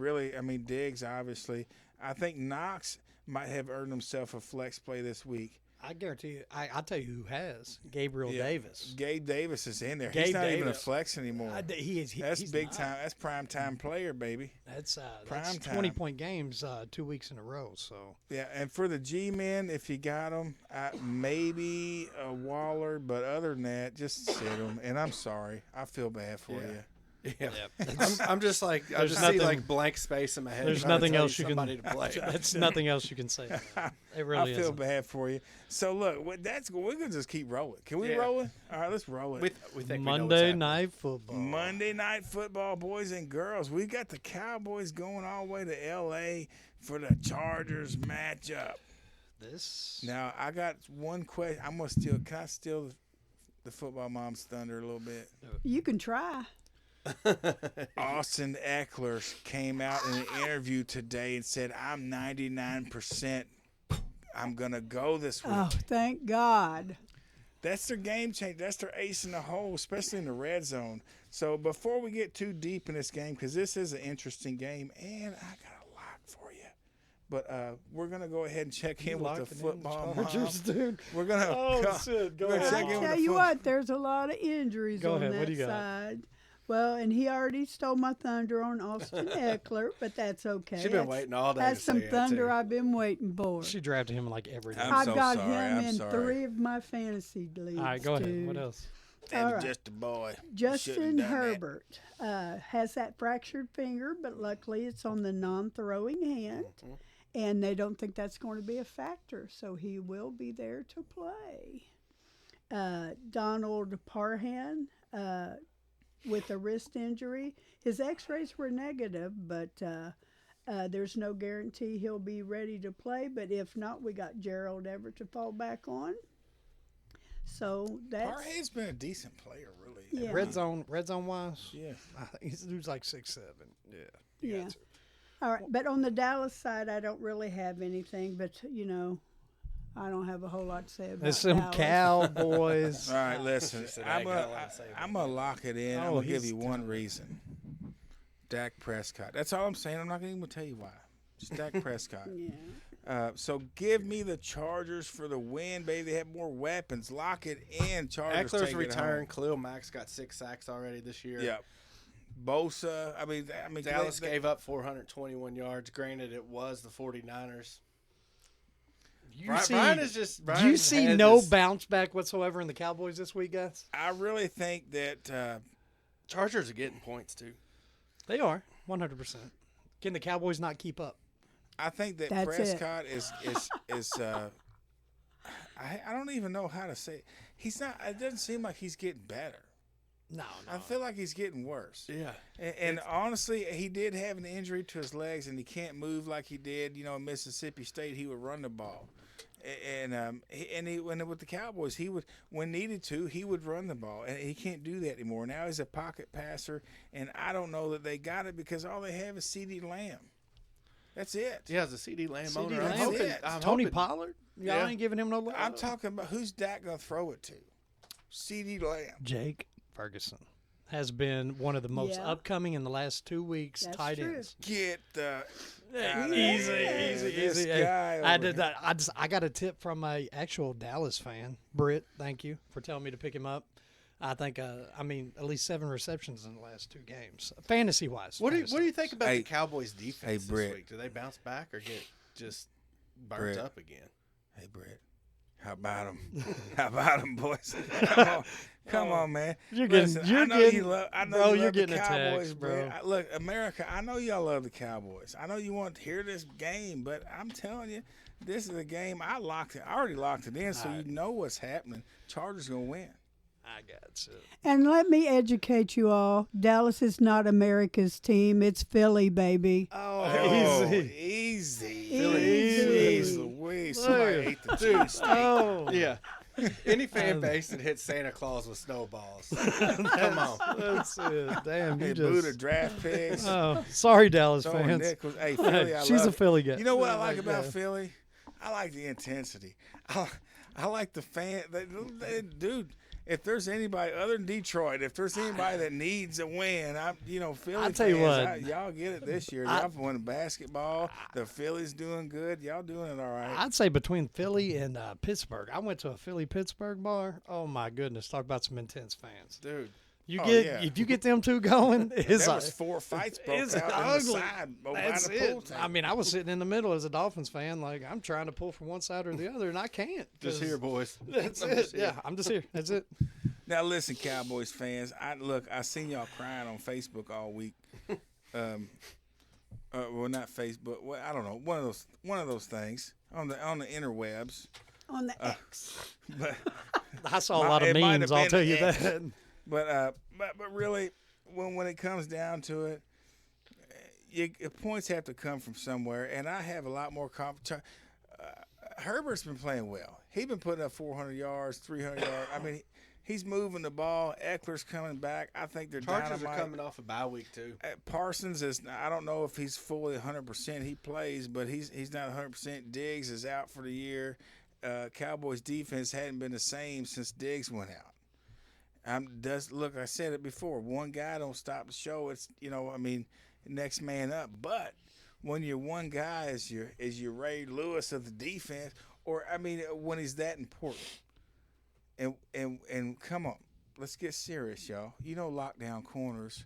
really, I mean, Diggs, obviously. I think Knox might have earned himself a flex play this week. I guarantee you. I'll tell you who has Gabriel Yeah. Davis. Gabe Davis is in there. Gabe He's not even a Davis. flex anymore. He is. That's he's big not. time. That's prime time player, baby. That's Prime time. 20-point games 2 weeks in a row. So Yeah, and for the G-men, if you got them, maybe a Waller, but other than that, just sit them. And I'm sorry. I feel bad for you. Yeah. yeah, I'm just like I There's just nothing- see like blank space in my head. there's trying to nothing tell else you can. somebody to play. That's nothing else you can say. It really I feel is. bad for you. So look, we're gonna just keep rolling. Can we Yeah. roll it? All right, let's roll it. We think we know what's Monday happening. Night Football. Monday Night Football, boys and girls. We got the Cowboys going all the way to L.A. for the Chargers matchup. This. Now I got one question. I'm gonna steal. Can I steal the football mom's thunder a little bit? You can try. Austin Eckler came out in an interview today and said, "I'm 99%. I'm gonna go this week." Oh, thank God. That's their game change. That's their ace in the hole, especially in the red zone. So before we get too deep in this game, because this is an interesting game, and I got a lot for you. But we're gonna go ahead and check in with the football Chargers, mom. dude. We're gonna Oh, Sid, go we're gonna ahead. check in I with tell the you foot- what, there's a lot of injuries Go on ahead, what that do you got? side. Well, and he already stole my thunder on Austin Eckler, but that's okay. She's been That's- waiting all day. That's to some say it, thunder too. I've been waiting for. She drafted him like every day. I'm I've so got sorry. him I'm in sorry. 3 of my fantasy leagues. All right, go ahead. dude. What else? That All was right. just a boy. Justin done that. Herbert has that fractured finger, but luckily it's on the non-throwing hand, and they don't think that's going to be a factor, so he will be there to play. Donald Parham with a wrist injury. His X-rays were negative, but there's no guarantee he'll be ready to play. But if not, we got Gerald Everett to fall back on. So that's Parham's been a decent player, really. Yeah. Red zone wise, Yeah. I think he's like 6'7". Yeah. You Yeah. got to. all right. But on the Dallas side, I don't really have anything. But I don't have a whole lot to say about There's some Dallas. Cowboys. All right, listen. said, I I'm ain't got a lot to say about I'm gonna lock it in. I'm Oh, gonna give he's you one reason. Dak Prescott. That's all I'm saying. I'm not gonna even tell you why. Just Dak Prescott. Yeah. So give me the Chargers for the win, baby. They have more weapons. Lock it in. Chargers Eckler's take return. it Khalil Mack's got 6 sacks already this year. home. Yeah. Bosa. I mean, Dallas they- gave up 421 yards. Granted, it was the 49ers. You Brian, see, Brian is just. do you Brian's see head no is- bounce back whatsoever in the Cowboys this week, guys? I really think that Chargers are getting points too. They are 100%. Can the Cowboys not keep up? I think that That's it. Prescott is I don't even know how to say it. He's not. It doesn't seem like he's getting better. No, I feel like he's getting worse. Yeah. And honestly, he did have an injury to his legs, and he can't move like he did. In Mississippi State, he would run the ball, when with the Cowboys, he would, when needed to, he would run the ball, and he can't do that anymore. Now he's a pocket passer, and I don't know that they got it because all they have is C.D. Lamb. That's it. Yeah, as a CD Lamb CD owner, Lamb. I'm hoping, That's it. I'm Tony hoping- Pollard? Y'all Yeah. ain't giving him no love. I'm talking about who's Dak gonna throw it to? C.D. Lamb. Jake Ferguson has been one of the most Yeah. upcoming in the last 2 weeks That's tight true. ends. Get the Easy. This Hey, guy I over did here. that. I got a tip from a actual Dallas fan, Britt. Thank you for telling me to pick him up. I think at least 7 receptions in the last 2 games, fantasy wise. What do you think about Hey- the Cowboys' defense hey, this Britt. week? Do they bounce back or get just burnt Britt. up again? Hey, Brett. How about him? How about him, boys? Come on, man. You're getting- Listen, you're I know getting- you love. I know bro, you you're love the getting a Cowboys, text, Brett. bro. Look, America. I know y'all love the Cowboys. I know you want to hear this game, but I'm telling you, this is a game I locked it. I already locked it in, so All right. you know what's happening. Chargers gonna win. I got you. And let me educate you all. Dallas is not America's team. It's Philly, baby. Oh, easy. easy, Easy. Jeez Louise. Somebody Look. ate the cheese. Oh, Yeah. Any fan base that hits Santa Claus with snowballs. Come on. that's it. Damn, you Hey, just. Buddha draft picks. Oh, sorry, Dallas Throwing fans. nickels. Hey, Philly, I She's love a Philly guy. You know what I Oh, like my about God. Philly? I like the intensity. I like the fan. Dude, if there's anybody other than Detroit, if there's anybody that needs a win, Philly. I'll tell you fans, what. y'all get it this year. Y'all won basketball. The Phillies doing good. Y'all doing it all right. I'd say between Philly and Pittsburgh. I went to a Philly-Pittsburgh bar. Oh, my goodness. Talk about some intense fans. Dude. If you get them two going, it's There like, was 4 fights broke it's out on the ugly. side by That's the pool it. table. I mean, I was sitting in the middle as a Dolphins fan. Like, I'm trying to pull from one side or the other, and I can't. Just 'cause here, boys. That's I'm it. just here. Yeah, I'm just here. That's it. Now listen, Cowboys fans. I seen y'all crying on Facebook all week. Well, not Facebook. Well, I don't know. One of those things on the interwebs. On the X. But I saw a lot of It might have memes, I'll been tell you X. that. but really, when it comes down to it, points have to come from somewhere. And I have a lot more confidence. Herbert's been playing well. He's been putting up 400 yards, 300 yards. I mean, he's moving the ball. Eckler's coming back. I think they're Chargers dynamite. are coming off a bye week, too. Parsons is. I don't know if he's fully 100%. He plays, but he's not 100%. Diggs is out for the year. Cowboys defense hadn't been the same since Diggs went out. Look, I said it before. One guy don't stop the show. It's next man up. But when your one guy is your Ray Lewis of the defense, when he's that important, and come on, let's get serious, y'all. Lockdown corners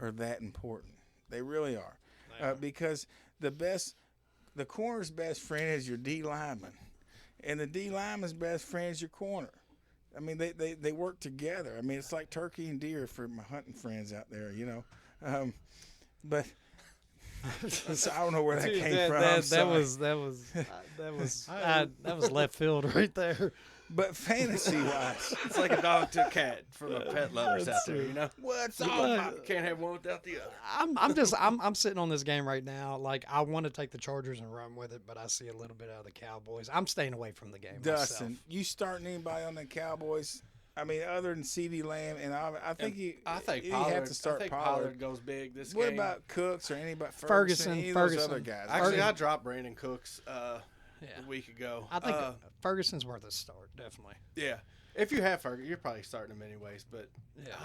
are that important. They really are, because the corner's best friend is your D lineman. And the D lineman's best friend is your corner. I mean, they work together. I mean, it's like turkey and deer for my hunting friends out there, you know. But so I don't know where that Dude, came from. I'm that sorry. that was left field right there. But fantasy wise, It's like a dog to a cat for my pet lovers out there, you know? what's All all my, can't have one without the other. I'm sitting on this game right now. Like I want to take the Chargers and run with it, but I see a little bit out of the Cowboys. I'm staying away from the game. Dustin, myself. you starting anybody on the Cowboys? I mean, other than CeeDee Lamb, and I think I think you Pollard, have to start I think Pollard. goes big this What game. about Cooks or anybody? Ferguson, any of those Ferguson. other guys. Actually, I dropped Brandon Cooks Yeah. a week ago. I think Ferguson's worth a start, definitely. Yeah. If you have Ferguson, you're probably starting him anyways. But Yeah.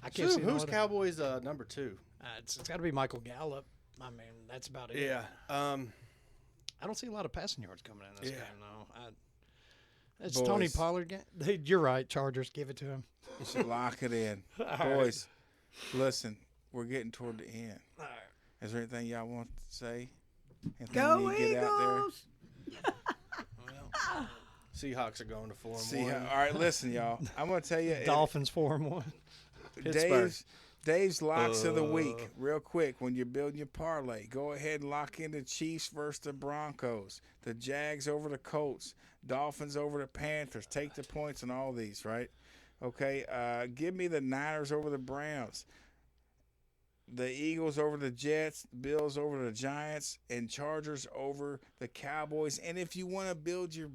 I can't see no who's other- Cowboys number 2? it's got to be Michael Gallup. I mean, that's about it. Yeah. I don't see a lot of passing yards coming in this Yeah. game, though. It's Tony Boys. Pollard. You're right, Chargers. Give it to him. You should lock it in, All right. boys. Listen, we're getting toward the end. All right. Is there anything y'all want to say? Anything Go you get out there? Eagles! Well, Seahawks are going to 4-1. See, all right, listen, y'all. I'm gonna tell you, Dolphins 4-1. Pittsburgh. Dave's locks of the week, real quick. When you're building your parlay, go ahead and lock in the Chiefs versus the Broncos, the Jags over the Colts, Dolphins over the Panthers. Take the points on all these, right? Okay. Give me the Niners over the Browns, the Eagles over the Jets, Bills over the Giants, and Chargers over the Cowboys. And if you want to build your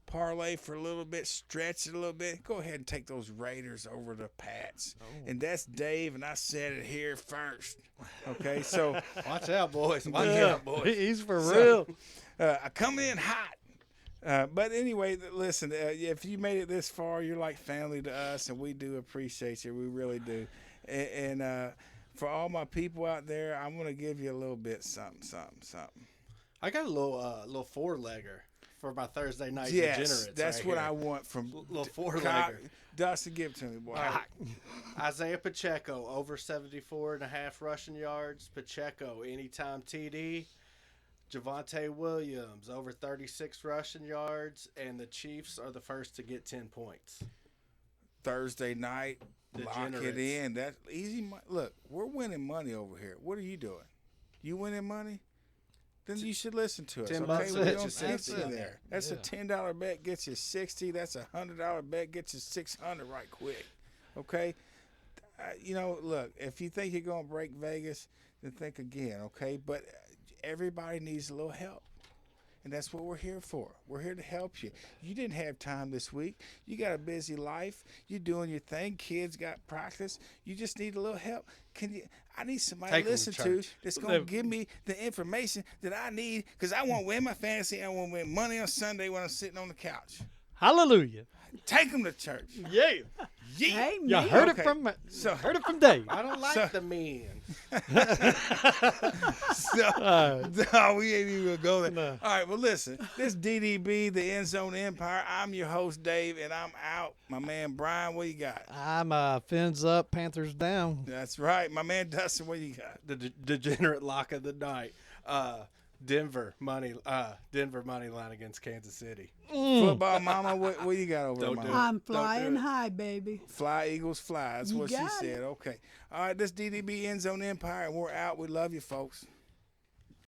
parlay for a little bit, stretch it a little bit, go ahead and take those Raiders over the Pats. And that's Dave, and I said it here first. Okay, so Watch out, boys. Watch out, boys. He's for So- real. I come in hot. But anyway, listen, if you made it this far, you're like family to us, and we do appreciate you. We really do. And for all my people out there, I'm going to give you a little bit something. I got a little four-legger for my Thursday night Yes, degenerates. that's right what here. I want from Little four-legger. Dustin, give it to me, boy. Isaiah Pacheco over 74.5 rushing yards. Pacheco anytime TD. Javonte Williams over 36 rushing yards, and the Chiefs are the first to get 10 points. Thursday night, lock it Degenerates. in. That's easy. Look, we're winning money over here. What are you doing? You winning money? Then you should listen to us. $10 Okay, will we get don't you skip 60 in in there. That's Yeah. a $10 bet gets you 60. That's a $100 bet gets you 600 right quick. Okay, look, if you think you're gonna break Vegas, then think again. Okay, but everybody needs a little help. And that's what we're here for. We're here to help you. You didn't have time this week. You got a busy life. You're doing your thing. Kids got practice. You just need a little help. I need somebody Take to 'em to listen to church. that's going to give me the information that I need because I want to win my fantasy. I want to win money on Sunday when I'm sitting on the couch. Hallelujah. Take them to church. Yeah. Yeah. Hey, You me. heard Okay. it from So- heard it from Dave. I don't like So- the men. No, we ain't even going to go there. No. All right, well, listen. This DDB, the End Zone Empire. I'm your host, Dave, and I'm out. My man, Brian, what you got? I'm Fins up, Panthers down. That's right. My man, Dustin, what you got? The degenerate lock of the night. Denver money line against Kansas City. Football mama, what you got over there, Don't do mama? it. I'm Don't do flying it. high, baby. Fly, Eagles, fly. That's You what she got it. said. Okay. All right, this DDB End Zone Empire, and we're out. We love you, folks.